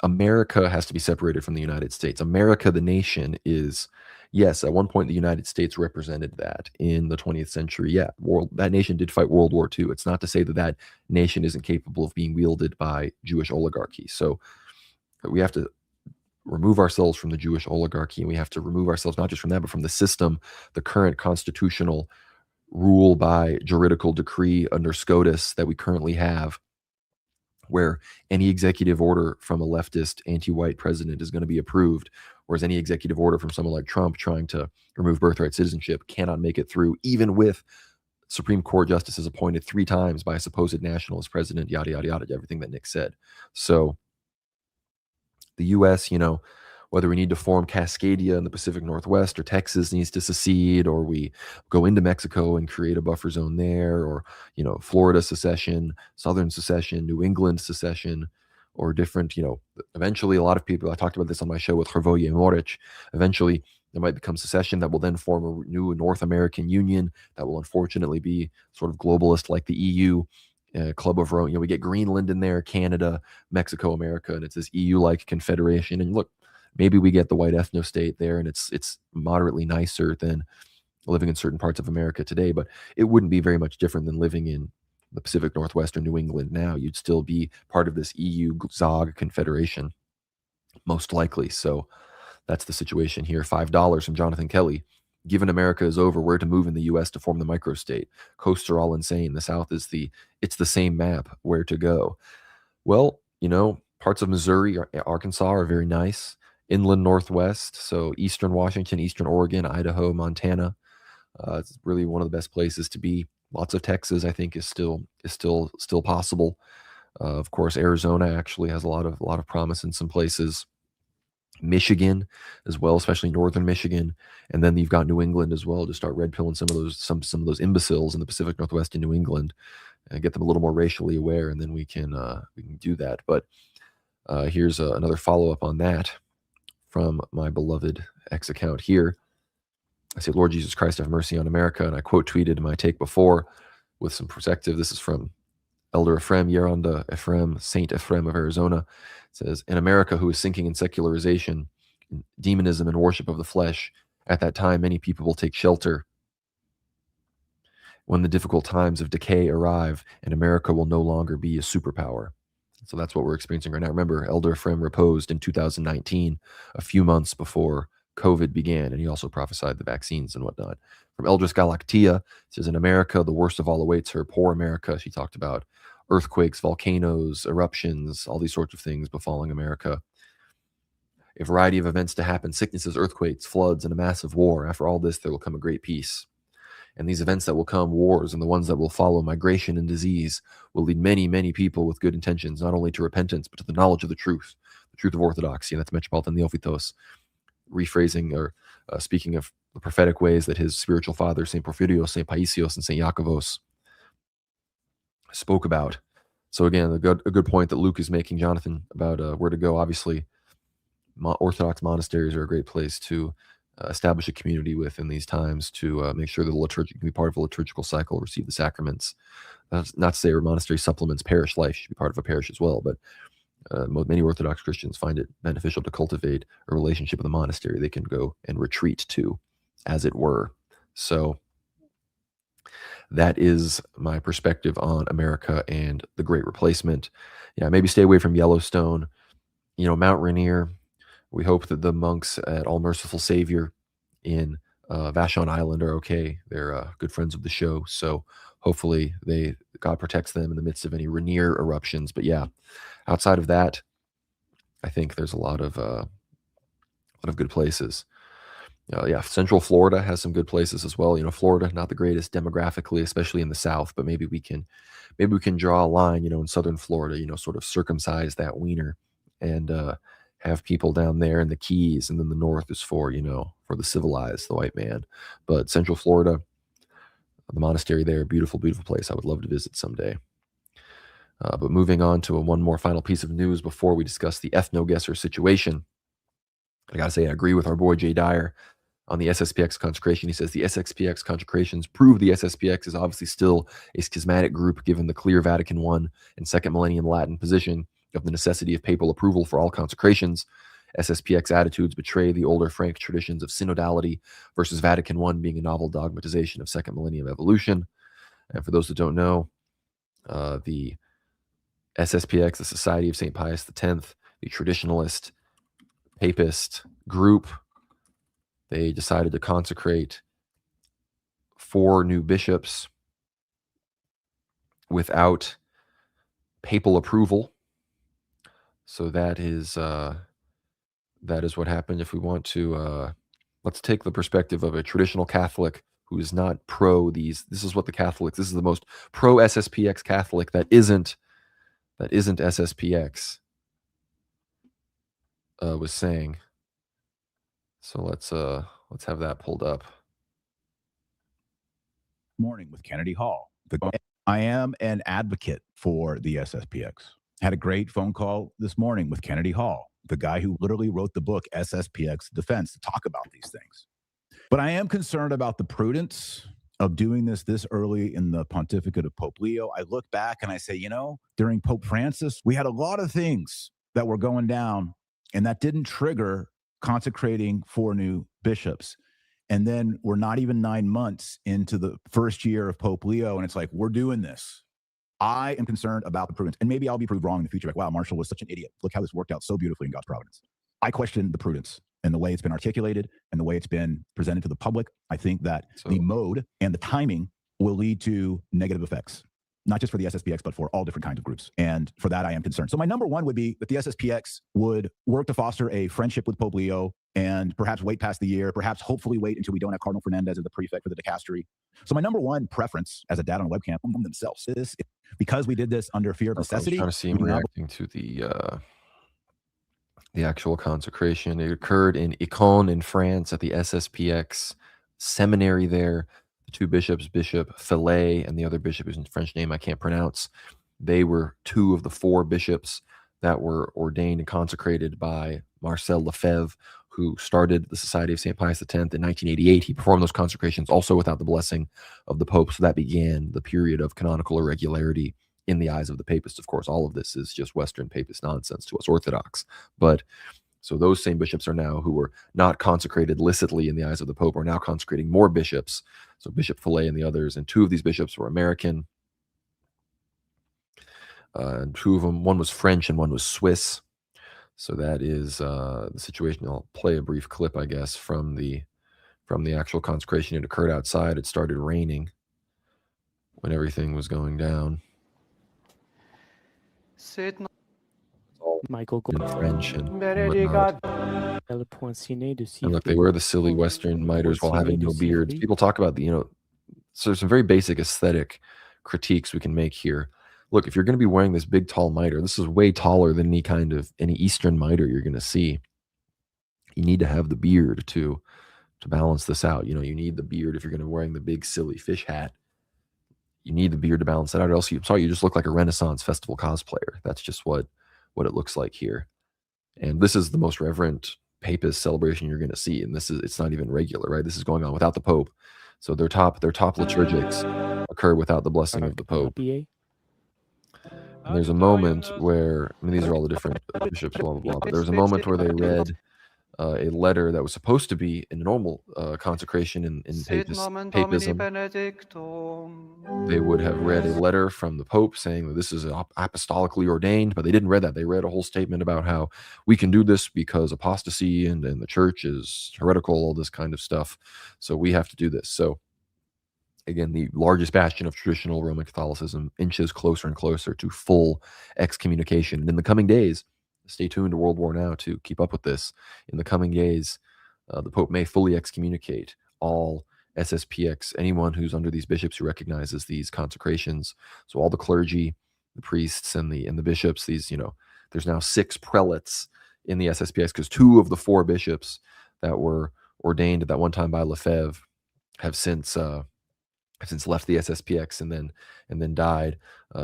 America has to be separated from the United States. America, the nation, is, yes, at one point the United States represented that in the 20th century. Yeah, that nation did fight World War II. It's not to say that nation isn't capable of being wielded by Jewish oligarchy. So we have to remove ourselves from the Jewish oligarchy, and we have to remove ourselves not just from that, but from the system, the current constitutional rule by juridical decree under SCOTUS that we currently have, where any executive order from a leftist anti-white president is going to be approved, whereas any executive order from someone like Trump trying to remove birthright citizenship cannot make it through, even with Supreme Court justices appointed 3 times by a supposed nationalist president, yada, yada, yada, everything that Nick said. So the U.S., whether we need to form Cascadia in the Pacific Northwest, or Texas needs to secede, or we go into Mexico and create a buffer zone there, or, Florida secession, Southern secession, New England secession, or different, eventually a lot of people, I talked about this on my show with Hrvoje Moric, eventually there might become secession that will then form a new North American Union that will unfortunately be sort of globalist like the EU. Club of Rome, we get Greenland in there, Canada, Mexico, America, and it's this EU-like confederation. And look, maybe we get the white ethno state there, and it's moderately nicer than living in certain parts of America today, but it wouldn't be very much different than living in the Pacific Northwest or New England now. You'd still be part of this EU Zog confederation, most likely. So that's the situation here. $5 from Jonathan Kelly. given America is over, where to move in the U.S. to form the microstate. Coasts are all insane. The South is it's the same map where to go. Well, parts of Missouri, Arkansas are very nice. Inland Northwest, so Eastern Washington, Eastern Oregon, Idaho, Montana. It's really one of the best places to be. Lots of Texas, I think, is still possible. Of course, Arizona actually has a lot of promise in some places. Michigan as well, especially northern Michigan, and then you've got New England as well to start red pilling some of those imbeciles in the Pacific Northwest in New England and get them a little more racially aware, and then we can do that. But here's another follow up on that from my beloved X account here. I say, Lord Jesus Christ, have mercy on America, and I quote tweeted my take before with some perspective. This is from Elder Ephraim, Yeronda Ephraim, Saint Ephraim of Arizona. It says, in America, who is sinking in secularization, in demonism, and worship of the flesh, at that time, many people will take shelter when the difficult times of decay arrive, and America will no longer be a superpower. So that's what we're experiencing right now. Remember, Elder Ephraim reposed in 2019, a few months before COVID began, and he also prophesied the vaccines and whatnot. From Eldris Galactia, it says, in America, the worst of all awaits her. Poor America. She talked about earthquakes, volcanoes, eruptions, all these sorts of things befalling America. A variety of events to happen, sicknesses, earthquakes, floods, and a massive war. After all this, there will come a great peace. And these events that will come, wars, and the ones that will follow, migration and disease, will lead many, many people with good intentions, not only to repentance, but to the knowledge of the truth of orthodoxy. And that's Metropolitan Neophytos, rephrasing or speaking of the prophetic ways that his spiritual fathers, St. Porphyrios, St. Paisios, and St. Iakovos, spoke about. So again, a good point that Luke is making, Jonathan, about where to go. Obviously, Orthodox monasteries are a great place to establish a community with in these times, to make sure that the liturgy can be part of a liturgical cycle, receive the sacraments. That's not to say monastery supplements parish life, should be part of a parish as well, but many Orthodox Christians find it beneficial to cultivate a relationship with a monastery they can go and retreat to, as it were. So that is my perspective on America and the Great Replacement. Yeah, maybe stay away from Yellowstone. Mount Rainier. We hope that the monks at All Merciful Savior in Vashon Island are okay. They're good friends of the show, so hopefully God protects them in the midst of any Rainier eruptions. But yeah, outside of that, I think there's a lot of good places. Central Florida has some good places as well. Florida, not the greatest demographically, especially in the South, but maybe we can draw a line, in Southern Florida, sort of circumcise that wiener and have people down there in the Keys, and then the North is for the civilized, the white man. But Central Florida, the monastery there, beautiful, beautiful place. I would love to visit someday. But moving on to one more final piece of news before we discuss the ethno-guesser situation. I gotta say, I agree with our boy Jay Dyer on the SSPX consecration. He says the SSPX consecrations prove the SSPX is obviously still a schismatic group, given the clear Vatican I and Second Millennium Latin position of the necessity of papal approval for all consecrations. SSPX attitudes betray the older Frank traditions of synodality versus Vatican I being a novel dogmatization of Second Millennium evolution. And for those that don't know, the SSPX, the Society of St. Pius X, the traditionalist papist group, they decided to consecrate 4 new bishops without papal approval. So that is what happened. If we want to, let's take the perspective of a traditional Catholic who is not pro these. This is what this is the most pro SSPX Catholic that isn't SSPX was saying. So let's have that pulled up. Morning with Kennedy Hall. I am an advocate for the SSPX. Had a great phone call this morning with Kennedy Hall, the guy who literally wrote the book SSPX Defense, to talk about these things. But I am concerned about the prudence of doing this early in the pontificate of Pope Leo. I look back and I say, during Pope Francis, we had a lot of things that were going down, and that didn't trigger consecrating 4 new bishops. And then we're not even 9 months into the first year of Pope Leo, and it's like, we're doing this. I am concerned about the prudence, and maybe I'll be proved wrong in the future. Like, wow, Marshall was such an idiot. Look how this worked out so beautifully in God's providence. I question the prudence. and the way it's been articulated and the way it's been presented to the public, I think that the mode and the timing will lead to negative effects, not just for the SSPX, but for all different kinds of groups. And for that, I am concerned. So my number one would be that the SSPX would work to foster a friendship with Pope Leo and perhaps wait past the year, perhaps hopefully wait until we don't have Cardinal Fernandez as the prefect for the dicastery. So my number one preference as a dad on a webcam from themselves is, because we did this under fear of necessity. I was trying to see him reacting to the actual consecration. It occurred in Icon in France at the SSPX seminary there. The two bishops, Bishop Fillet and the other bishop whose French name I can't pronounce, they were two of the four bishops that were ordained and consecrated by Marcel Lefebvre, who started the Society of St. Pius X in 1988. He performed those consecrations also without the blessing of the Pope, so that began the period of canonical irregularity in the eyes of the papists. Of course, all of this is just Western papist nonsense to us Orthodox. But so those same bishops are now, who were not consecrated licitly in the eyes of the Pope, are now consecrating more bishops. So Bishop Fillet and the others, and two of these bishops were American. And two of them, one was French and one was Swiss. So that is the situation. I'll play a brief clip, I guess, from the actual consecration. It occurred outside. It started raining when everything was going down. Michael in French and whatnot. And look, they wear the silly Western miters while having no beards. People talk about so there's some very basic aesthetic critiques we can make here. Look, if you're going to be wearing this big, tall mitre, this is way taller than any Eastern mitre you're going to see. You need to have the beard to balance this out. You need the beard if you're going to be wearing the big, silly fish hat. You need the beard to balance that out. Or else you just look like a Renaissance festival cosplayer. That's just what it looks like here. And this is the most reverent papist celebration you're going to see. And it's not even regular, right? This is going on without the Pope. So their top liturgics occur without the blessing of the Pope. And there's a moment where, these are all the different bishops, blah, blah, blah. But there was a moment where they read a letter that was supposed to be in a normal consecration in papism. They would have read a letter from the Pope saying that this is apostolically ordained, but they didn't read that. They read a whole statement about how we can do this because apostasy and the church is heretical, all this kind of stuff. So we have to do this. So again, the largest bastion of traditional Roman Catholicism inches closer and closer to full excommunication. And in the coming days, stay tuned to World War Now to keep up with this. In the coming days, the Pope may fully excommunicate all SSPX, anyone who's under these bishops who recognizes these consecrations. So all the clergy, the priests, and the bishops. There's now 6 prelates in the SSPX, because 2 of the 4 bishops that were ordained at that one time by Lefebvre have since left the SSPX and then died.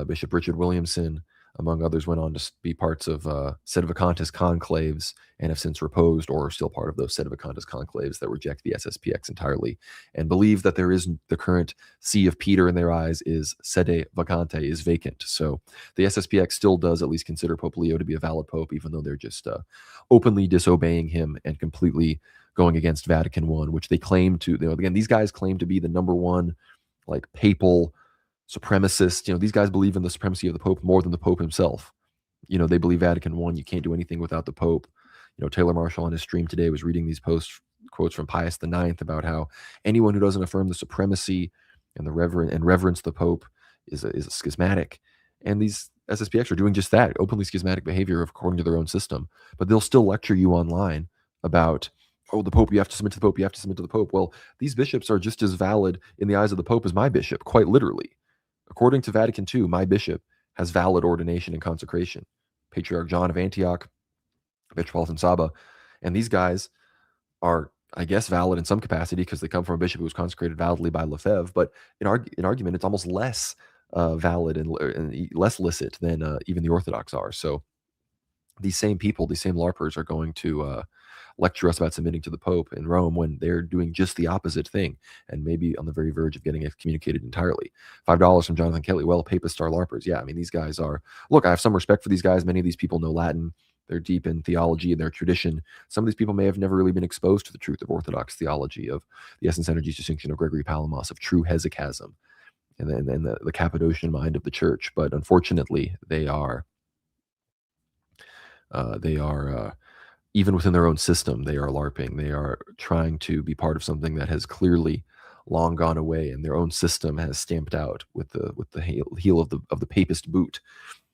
Bishop Richard Williamson, among others, went on to be parts of Sedevacantist conclaves and have since reposed, or are still part of those Sedevacantist conclaves that reject the SSPX entirely and believe that there is the current see of Peter in their eyes is sede vacante, is vacant. So the SSPX still does at least consider Pope Leo to be a valid pope, even though they're just openly disobeying him and completely going against Vatican I, which they claim to. Again, these guys claim to be the number one papal supremacist. These guys believe in the supremacy of the Pope more than the Pope himself. They believe Vatican I, you can't do anything without the Pope. Taylor Marshall on his stream today was reading these quotes from Pius IX about how anyone who doesn't affirm the supremacy and the reverence the Pope is a schismatic. And these SSPX are doing just that, openly schismatic behavior according to their own system. But they'll still lecture you online about, the Pope, you have to submit to the Pope, you have to submit to the Pope. Well, these bishops are just as valid in the eyes of the Pope as my bishop, quite literally. According to Vatican II, my bishop has valid ordination and consecration. Patriarch John of Antioch, Metropolitan Saba, and these guys are, I guess, valid in some capacity because they come from a bishop who was consecrated validly by Lefebvre, but in argument, it's almost less valid and less licit than even the Orthodox are. So these same people, these same LARPers are going to lecture us about submitting to the Pope in Rome when they're doing just the opposite thing and maybe on the very verge of getting excommunicated entirely. $5 from Jonathan Kelly. Well, papists are LARPers. Yeah, these guys are. Look, I have some respect for these guys. Many of these people know Latin. They're deep in theology and their tradition. Some of these people may have never really been exposed to the truth of Orthodox theology, of the essence energies distinction of Gregory Palamas, of true hesychasm, and then the Cappadocian mind of the church. But unfortunately, they are even within their own system, they are LARPing. They are trying to be part of something that has clearly long gone away, and their own system has stamped out with the heel of the papist boot.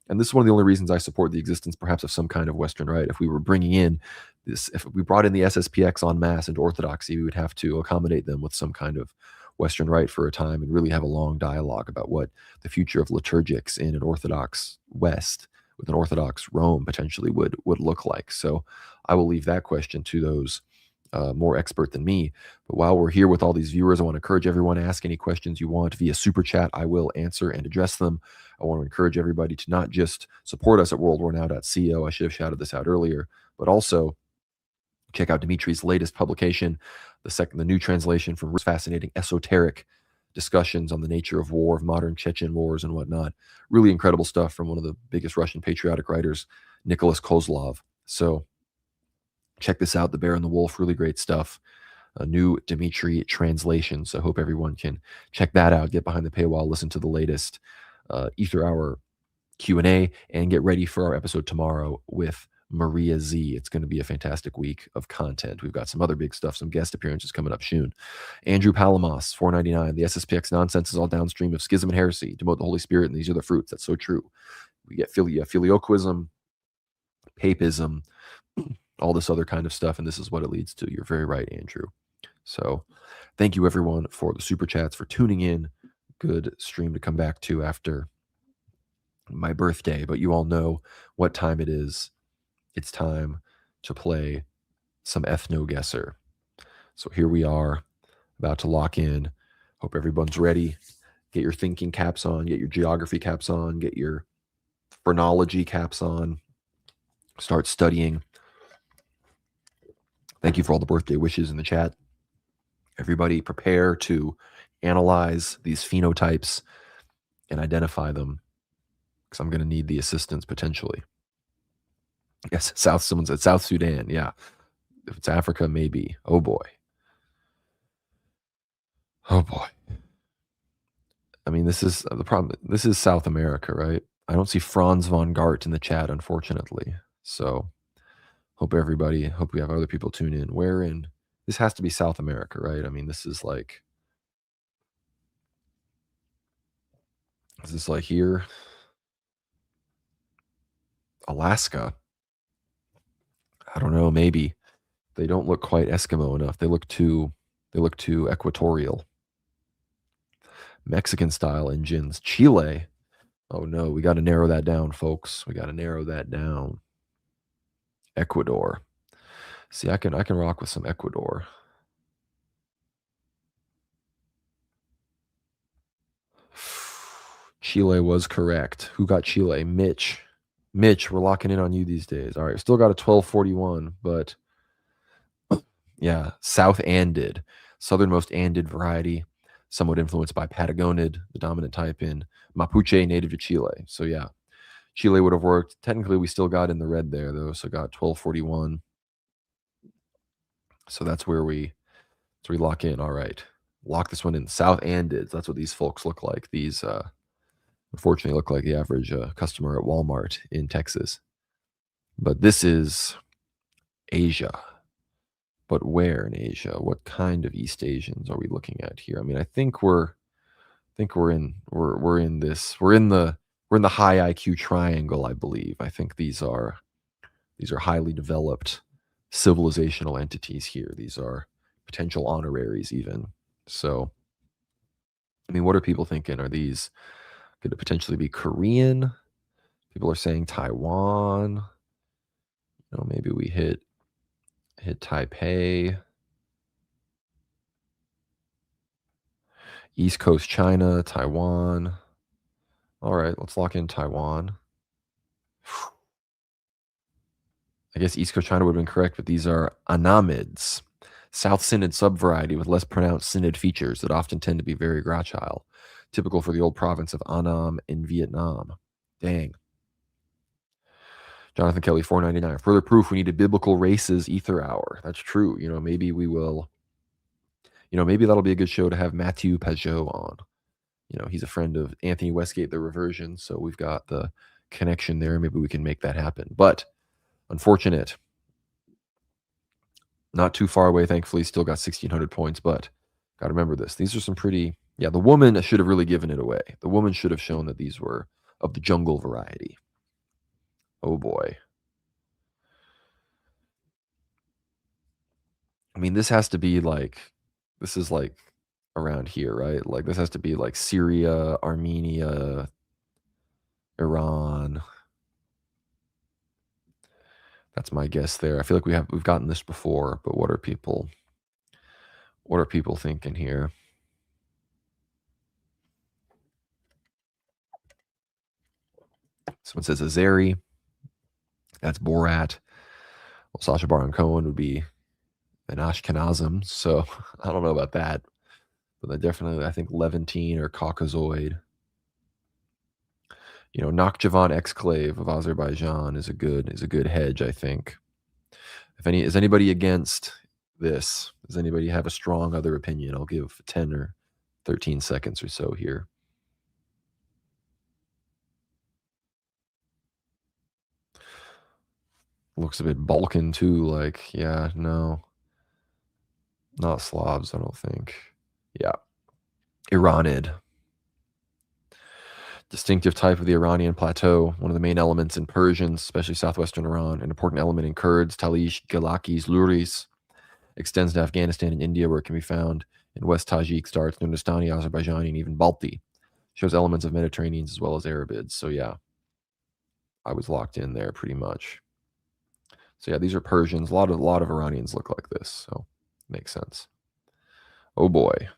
And this is one of the only reasons I support the existence, perhaps, of some kind of Western Rite. If we were bringing in this, if we brought in the SSPX en masse into Orthodoxy, we would have to accommodate them with some kind of Western Rite for a time and really have a long dialogue about what the future of liturgics in an Orthodox West, with an Orthodox Rome potentially would look like. So I will leave that question to those more expert than me. But while we're here with all these viewers, I want to encourage everyone to ask any questions you want via Super Chat. I will answer and address them. I want to encourage everybody to not just support us at worldwarnow.co. I should have shouted this out earlier, but also check out Dimitri's latest publication, the new translation from fascinating esoteric discussions on the nature of war, of modern Chechen wars and whatnot. Really incredible stuff from one of the biggest Russian patriotic writers, Nicholas Kozlov. So check this out, The Bear and the Wolf, really great stuff. A new Dimitri translation. So I hope everyone can check that out, get behind the paywall, listen to the latest Ether Hour Q&A, and get ready for our episode tomorrow with Maria Z. It's going to be a fantastic week of content. We've got some other big stuff, some guest appearances coming up soon. Andrew Palamos, $4.99. The SSPX nonsense is all downstream of schism and heresy. Demote the Holy Spirit, and these are the fruits. That's so true. We get filioquism, papism, all this other kind of stuff, and this is what it leads to. You're very right, Andrew. So thank you, everyone, for the super chats, for tuning in. Good stream to come back to after my birthday, but you all know what time it is. It's time to play some ethno-guesser. So here we are, about to lock in. Hope everyone's ready. Get your thinking caps on, get your geography caps on, get your phrenology caps on. Start studying. Thank you for all the birthday wishes in the chat. Everybody prepare to analyze these phenotypes and identify them, because I'm going to need the assistance potentially. Yes, someone said South Sudan. Yeah. If it's Africa, maybe. Oh boy. Oh boy. I mean, this is the problem. This is South America, right? I don't see Franz von Gart in the chat, unfortunately. So hope we have other people tune in. Where in? This has to be South America, right? I mean, this is like, is this like here? Alaska? I don't know, maybe. They don't look quite Eskimo enough. They look too equatorial. Mexican style engines. Chile. Oh no, we got to narrow that down, folks. We got to narrow that down. Ecuador. See, I can rock with some Ecuador. Chile was correct. Who got Chile? Mitch. Mitch, we're locking in on you these days. All right, still got a 1241, but yeah, South Andid, southernmost Andid variety, somewhat influenced by Patagonid, the dominant type in Mapuche, native to Chile. So yeah, Chile would have worked. Technically, we still got in the red there, though, so got 1241. So that's where we lock in. All right, lock this one in. South Andids, that's what these folks look like. These, unfortunately, look like the average customer at Walmart in Texas. But this is Asia. But where in Asia? What kind of East Asians are we looking at here? I mean, I think we're in the high IQ triangle, I believe. I think these are highly developed civilizational entities here. These are potential honoraries even. So, I mean, what are people thinking? Are these could it potentially be Korean? People are saying Taiwan. You know, maybe we hit Taipei. East Coast China, Taiwan. All right, let's lock in Taiwan. I guess East Coast China would have been correct, but these are Anamids, South Synod subvariety with less pronounced Synod features that often tend to be very gracile, typical for the old province of Annam in Vietnam. Dang. Jonathan Kelly, $4.99. Further proof we need a biblical races ether hour. That's true. You know, maybe we will. You know, maybe that'll be a good show to have Matthew Pajot on. You know, he's a friend of Anthony Westgate, the Reversion, so we've got the connection there. Maybe we can make that happen. But unfortunate Not too far away, thankfully. Still got 1,600 points, but got to remember this. These are some pretty... Yeah, the woman should have really given it away. The woman should have shown that these were of the jungle variety. Oh, boy. I mean, this has to be like... This is like around here, right? Like, this has to be like Syria, Armenia, Iran. That's my guess there. I feel like we've gotten this before, but what are people thinking here? Someone says Azeri. That's Borat. Well, Sacha Baron Cohen would be an Ashkenazim, so I don't know about that. But they definitely, I think, Levantine or Caucasoid. You know, Nakhchivan exclave of Azerbaijan is a good hedge, I think. Is anybody against this? Does anybody have a strong other opinion? I'll give 10 or 13 seconds or so here. Looks a bit Balkan too, like, yeah, no. Not Slavs, I don't think. Yeah. Iranid. Distinctive type of the Iranian plateau, one of the main elements in Persians, especially southwestern Iran, an important element in Kurds, Talish, Galakis, Luris, extends to Afghanistan and India, where it can be found in West Tajik, starts Nuristani, Azerbaijani, and even Balti. Shows elements of Mediterraneans as well as Arabids. So yeah, I was locked in there pretty much. So yeah, these are Persians. A lot of Iranians look like this, so makes sense. Oh boy.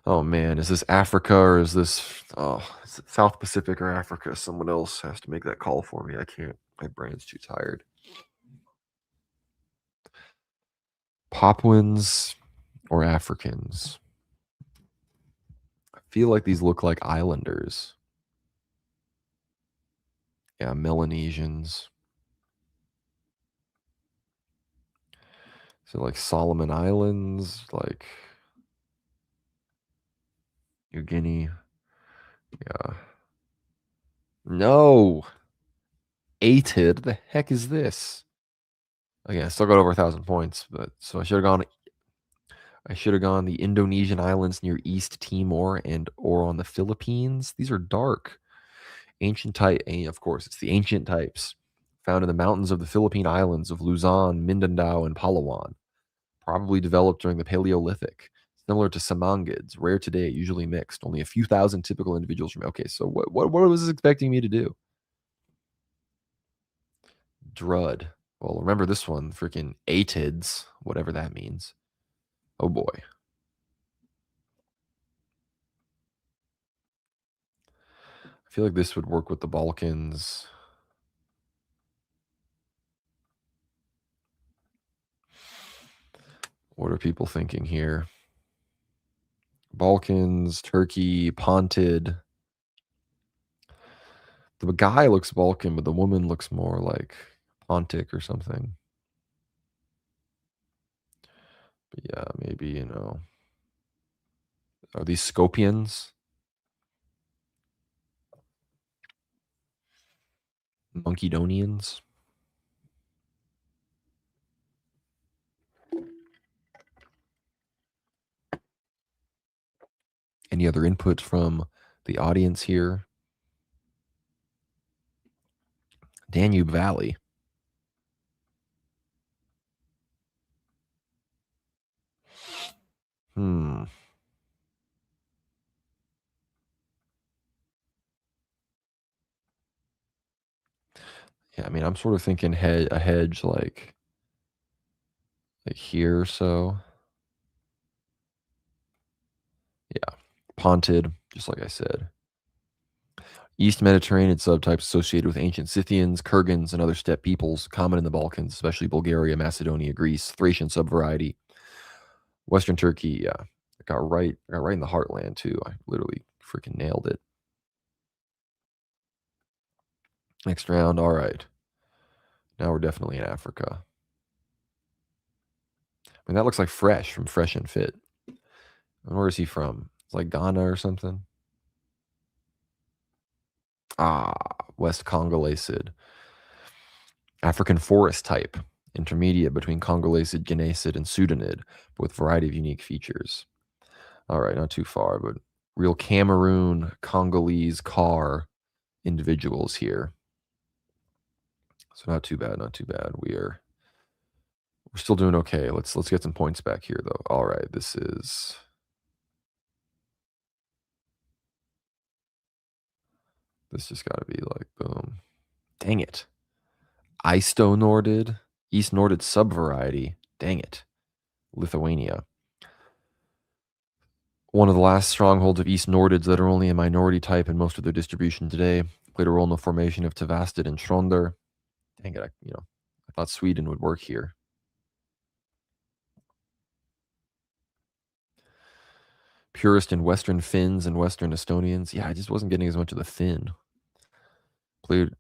Oh man, is this Africa or is this is it South Pacific or Africa? Someone else has to make that call for me. I can't. My brain's too tired. Papuans or Africans? I feel like these look like islanders. Yeah, Melanesians. So like Solomon Islands, like New Guinea. Yeah. No. Atid. The heck is this? Again, I still got over 1,000 points, but so I should have gone the Indonesian islands near East Timor or on the Philippines. These are dark. Ancient type, of course, it's the ancient types found in the mountains of the Philippine islands of Luzon, Mindanao, and Palawan. Probably developed during the Paleolithic. Similar to Samangids, rare today, usually mixed. Only a few thousand typical individuals from... Okay, so what was this expecting me to do? Drud. Well, remember this one, freaking Atids, whatever that means. Oh boy. I feel like this would work with the Balkans. What are people thinking here? Balkans, Turkey, Ponted. The guy looks Balkan, but the woman looks more like Pontic or something. But yeah, maybe, you know. Are these Scopians? Monkedonians? Any other input from the audience here? Danube Valley. Yeah, I mean, I'm sort of thinking a hedge like here or so. Yeah, Ponted, just like I said. East Mediterranean subtypes associated with ancient Scythians, Kurgans, and other steppe peoples, common in the Balkans, especially Bulgaria, Macedonia, Greece. Thracian subvariety. Western Turkey, yeah. I got right in the heartland too. I literally freaking nailed it. Next round, all right. Now we're definitely in Africa. I mean, that looks like Fresh from Fresh and Fit. Where is he from? It's like Ghana or something. West Congolese. African forest type intermediate between Congolese, Guineacid, and Sudanid, with a variety of unique features. All right, not too far, but real Cameroon, Congolese car individuals here. So not too bad, not too bad. We're still doing okay. Let's get some points back here, though. All right, this just got to be like, boom. Dang it. Isto-Nordid, East Nordid subvariety. Dang it. Lithuania. One of the last strongholds of East Nordids that are only a minority type in most of their distribution today. Played a role in the formation of Tavastid and Tronder. Dang it, I thought Sweden would work here. Purist in Western Finns and Western Estonians. Yeah, I just wasn't getting as much of the Finn. Played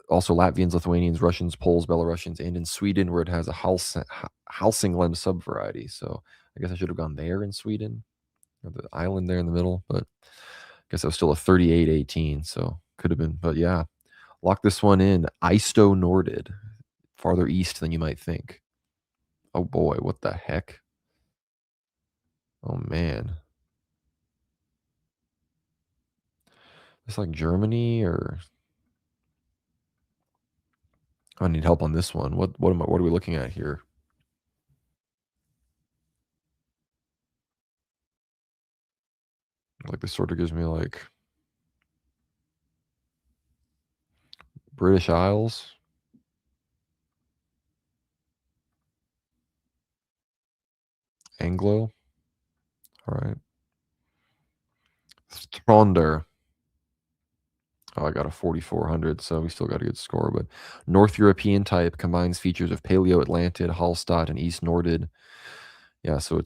also Latvians, Lithuanians, Russians, Poles, Belarusians, and in Sweden where it has a Hälsingland subvariety. So I guess I should have gone there in Sweden, or the island there in the middle, but I guess I was still a 38-18, so could have been. But yeah, lock this one in. Isto-Nordid, farther east than you might think. Oh boy, what the heck? Oh man. It's like Germany, or I need help on this one. What are we looking at here? Like, this sort of gives me like British Isles. Anglo. All right. Tronder. Oh, I got a 4,400, so we still got a good score. But North European type combines features of Paleo-Atlantid, Hallstatt, and East Nordid. Yeah, so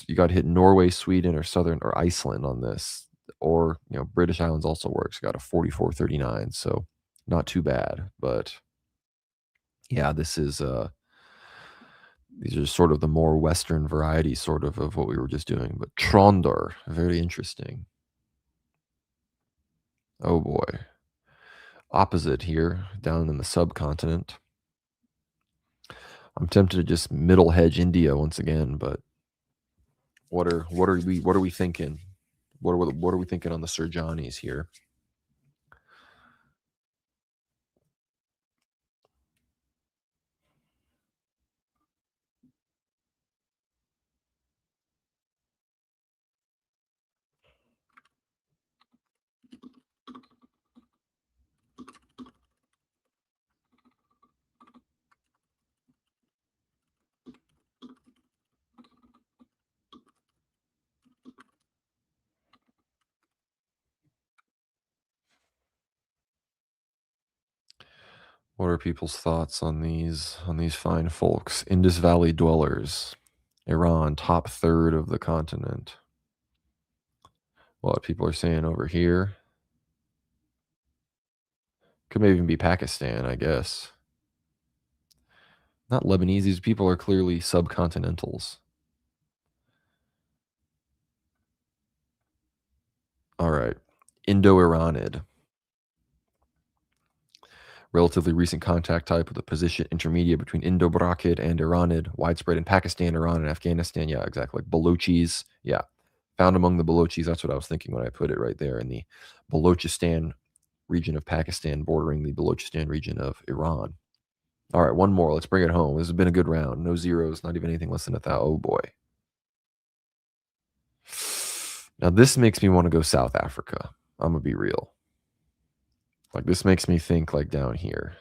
you got to hit Norway, Sweden, or Southern or Iceland on this, or British Islands also works. Got a 4,439, so not too bad. But yeah, these are sort of the more Western variety, sort of what we were just doing. But Trondor, very interesting. Oh boy. Opposite here, down in the subcontinent. I'm tempted to just middle hedge India once again, but what are we thinking? What are we thinking on the Surjanis here? What are people's thoughts on these fine folks? Indus Valley dwellers, Iran, top third of the continent. What people are saying over here. Could maybe even be Pakistan, I guess. Not Lebanese. These people are clearly subcontinentals. All right. Indo-Iranid. Relatively recent contact type with a position intermediate between Indo-Brakid and Iranid, widespread in Pakistan, Iran, and Afghanistan. Yeah, exactly. Like Balochis. Yeah. Found among the Balochis. That's what I was thinking when I put it right there in the Balochistan region of Pakistan, bordering the Balochistan region of Iran. All right, one more. Let's bring it home. This has been a good round. No zeros, not even anything less than 1,000. Oh, boy. Now, this makes me want to go South Africa. I'm going to be real. Like, this makes me think like down here.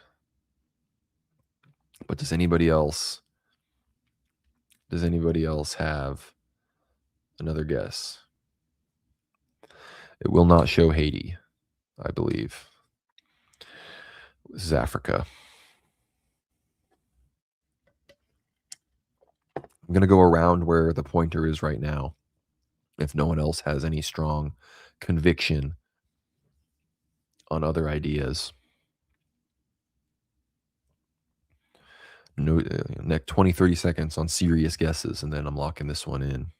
But does anybody else have another guess? It will not show Haiti, I believe. This is Africa. I'm going to go around where the pointer is right now, if no one else has any strong conviction on other ideas. No, next 20, 30 seconds on serious guesses, and then I'm locking this one in.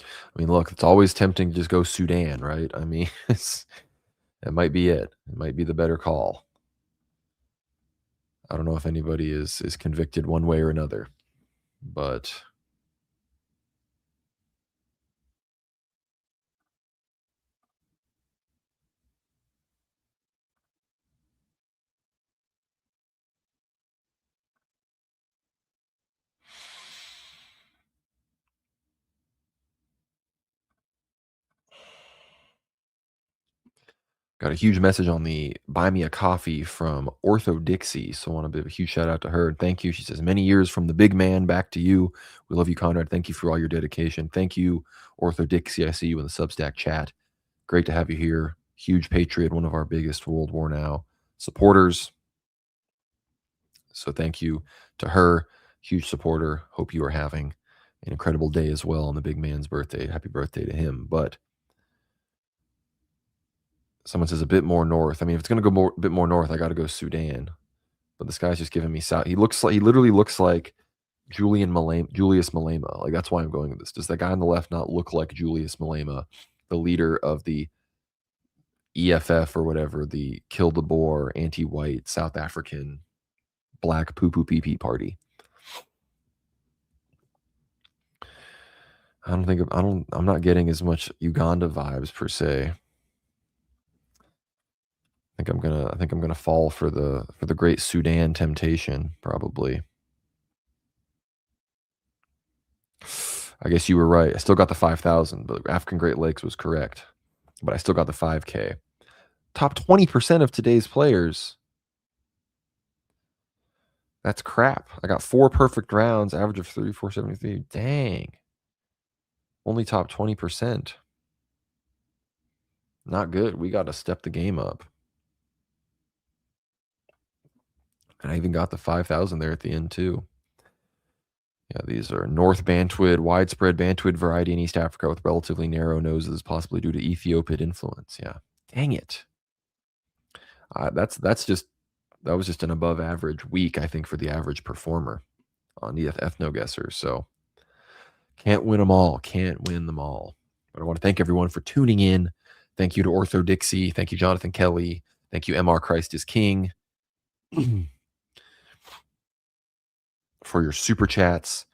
I mean, look, it's always tempting to just go Sudan, right? I mean, that might be it. It might be the better call. I don't know if anybody is convicted one way or another, but got a huge message on the buy me a coffee from Orthodox. So I want to give a huge shout out to her. Thank you. She says, many years from the big man back to you. We love you, Conrad. Thank you for all your dedication. Thank you, Orthodox. I see you in the Substack chat. Great to have you here. Huge patriot, one of our biggest World War Now supporters. So thank you to her. Huge supporter. Hope you are having an incredible day as well on the big man's birthday. Happy birthday to him. But someone says a bit more north. I mean, if it's going to go a bit more north, I got to go Sudan. But this guy's just giving me south. He literally looks like Julius Malema. Like, that's why I'm going with this. Does that guy on the left not look like Julius Malema, the leader of the EFF or whatever, the Kill the Boer, anti-white, South African, black poo-poo-pee-pee party? I'm not getting as much Uganda vibes per se. I think I'm gonna fall for the great Sudan temptation, probably. I guess you were right. I still got the 5,000, but African Great Lakes was correct. But I still got the 5K. Top 20% of today's players. That's crap. I got 4 perfect rounds, average of 3473. Dang. Only top 20%. Not good. We got to step the game up. And I even got the 5,000 there at the end too. Yeah, these are North Bantwood, widespread Bantwood variety in East Africa with relatively narrow noses, possibly due to Ethiopian influence. Yeah. Dang it. That was just an above average week, I think, for the average performer on the ethno guessers. So can't win them all. Can't win them all. But I want to thank everyone for tuning in. Thank you to Orthodox. Thank you, Jonathan Kelly. Thank you, MR Christ is King, for your super chats,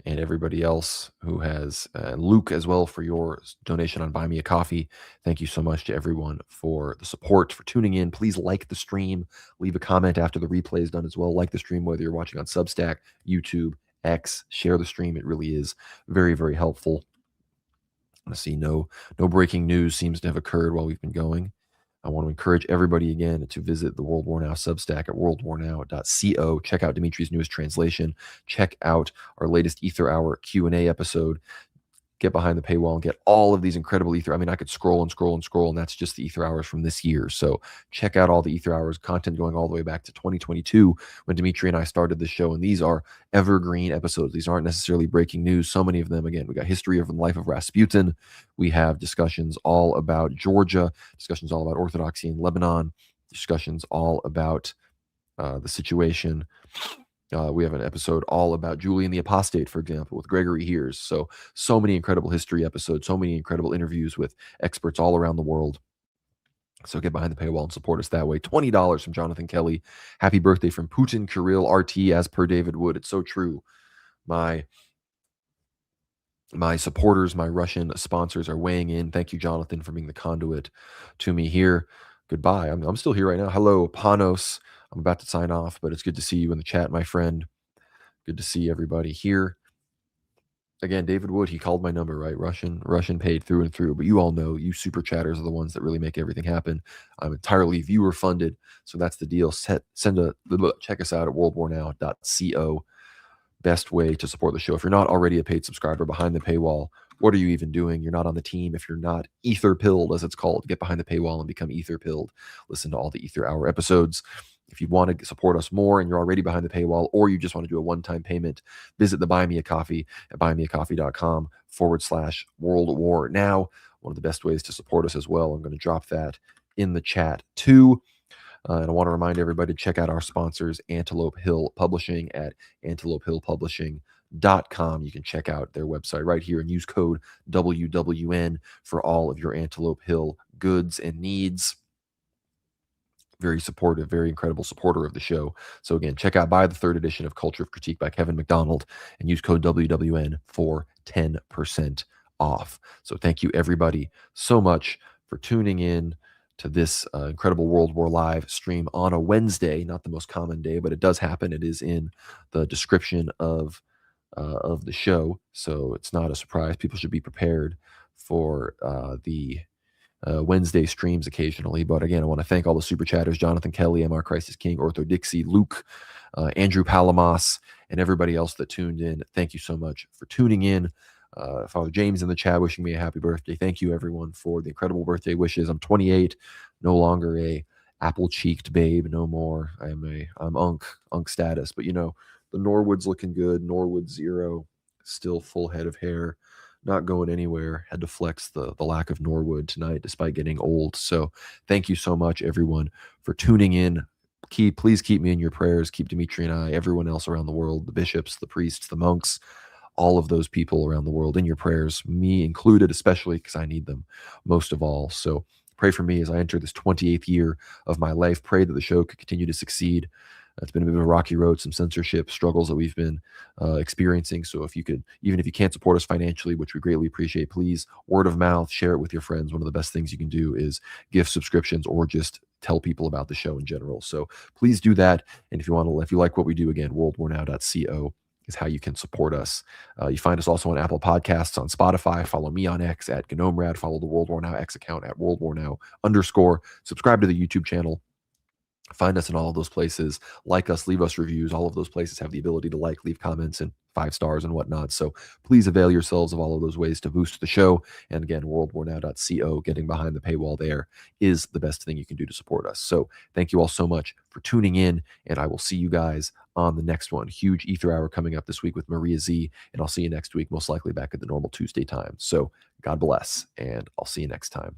and everybody else who has, Luke as well, for your donation on Buy Me a Coffee. Thank you so much to everyone for the support, for tuning in. Please like the stream. Leave a comment after the replay is done as well. Like the stream, whether you're watching on Substack, YouTube, X. Share the stream. It really is very, very helpful. I see no breaking news seems to have occurred while we've been going. I want to encourage everybody again to visit the World War Now Substack at worldwarnow.co. Check out Dimitri's newest translation. Check out our latest Ether Hour Q&A episode. Get behind the paywall and get all of these incredible Ether. I mean, I could scroll and scroll and scroll, and that's just the Ether Hours from this year. So check out all the Ether Hours content going all the way back to 2022 when Dimitri and I started the show. And these are evergreen episodes. These aren't necessarily breaking news. So many of them, again, we got history of the life of Rasputin. We have discussions all about Georgia, discussions all about Orthodoxy in Lebanon, discussions all about the situation. We have an episode all about Julian the Apostate, for example, with Gregory Hears. So many incredible history episodes, so many incredible interviews with experts all around the world. So get behind the paywall and support us that way. $20 from Jonathan Kelly. Happy birthday from Putin Kirill RT, as per David Wood. It's so true. My supporters, my Russian sponsors are weighing in. Thank you, Jonathan, for being the conduit to me here. Goodbye. I'm still here right now. Hello, Panos. I'm about to sign off, but it's good to see you in the chat, my friend. Good to see everybody here. Again, David Wood, he called my number, right? Russian paid through and through. But you all know, you super chatters are the ones that really make everything happen. I'm entirely viewer funded, so that's the deal. Check us out at worldwarnow.co. Best way to support the show. If you're not already a paid subscriber behind the paywall, what are you even doing? You're not on the team. If you're not ether pilled, as it's called, get behind the paywall and become ether pilled. Listen to all the Ether Hour episodes. If you want to support us more and you're already behind the paywall, or you just want to do a one-time payment, visit the Buy Me a Coffee at buymeacoffee.com/World War Now. One of the best ways to support us as well. I'm going to drop that in the chat too. And I want to remind everybody to check out our sponsors, Antelope Hill Publishing, at antelopehillpublishing.com. You can check out their website right here and use code WWN for all of your Antelope Hill goods and needs. very supportive, very incredible supporter of the show. So again, check out buy the third edition of Culture of Critique by Kevin McDonald and use code WWN for 10% off. So thank you everybody so much for tuning in to this incredible World War Live stream on a Wednesday, not the most common day, but it does happen. It is in the description of the show, so it's not a surprise. People should be prepared for the Wednesday streams occasionally. But again, I want to thank all the super chatters: Jonathan Kelly, MR Crisis King, Ortho Dixie, Luke, Andrew Palamas, and everybody else that tuned in. Thank you so much for tuning in. Father James in the chat wishing me a happy birthday. Thank you everyone for the incredible birthday wishes. I'm 28, no longer a apple-cheeked babe, no more. I'm unk status. But you know, the Norwood's looking good. Norwood 0, still full head of hair, not going anywhere. Had to flex the lack of Norwood tonight despite getting old. So thank you so much everyone for tuning in. Please keep me in your prayers. Keep Dimitri and I, everyone else around the world, the bishops, the priests, the monks, all of those people around the world in your prayers, me included, especially because I need them most of all. So pray for me as I enter this 28th year of my life. Pray that the show could continue to succeed. It's been a bit of a rocky road, some censorship struggles that we've been experiencing. So if you could, even if you can't support us financially, which we greatly appreciate, please word of mouth, share it with your friends. One of the best things you can do is gift subscriptions or just tell people about the show in general. So please do that. And if you want to, if you like what we do, again, worldwarnow.co is how you can support us. You find us also on Apple Podcasts, on Spotify. Follow me on X at GnomeRad. Follow the World War Now X account at @WorldWarNow_. Subscribe to the YouTube channel. Find us in all of those places. Like us, leave us reviews. All of those places have the ability to leave comments and 5 stars and whatnot. So please avail yourselves of all of those ways to boost the show. And again, worldwarnow.co, getting behind the paywall there is the best thing you can do to support us. So thank you all so much for tuning in, and I will see you guys on the next one. Huge Ether Hour coming up this week with Maria Z, and I'll see you next week, most likely back at the normal Tuesday time. So God bless, and I'll see you next time.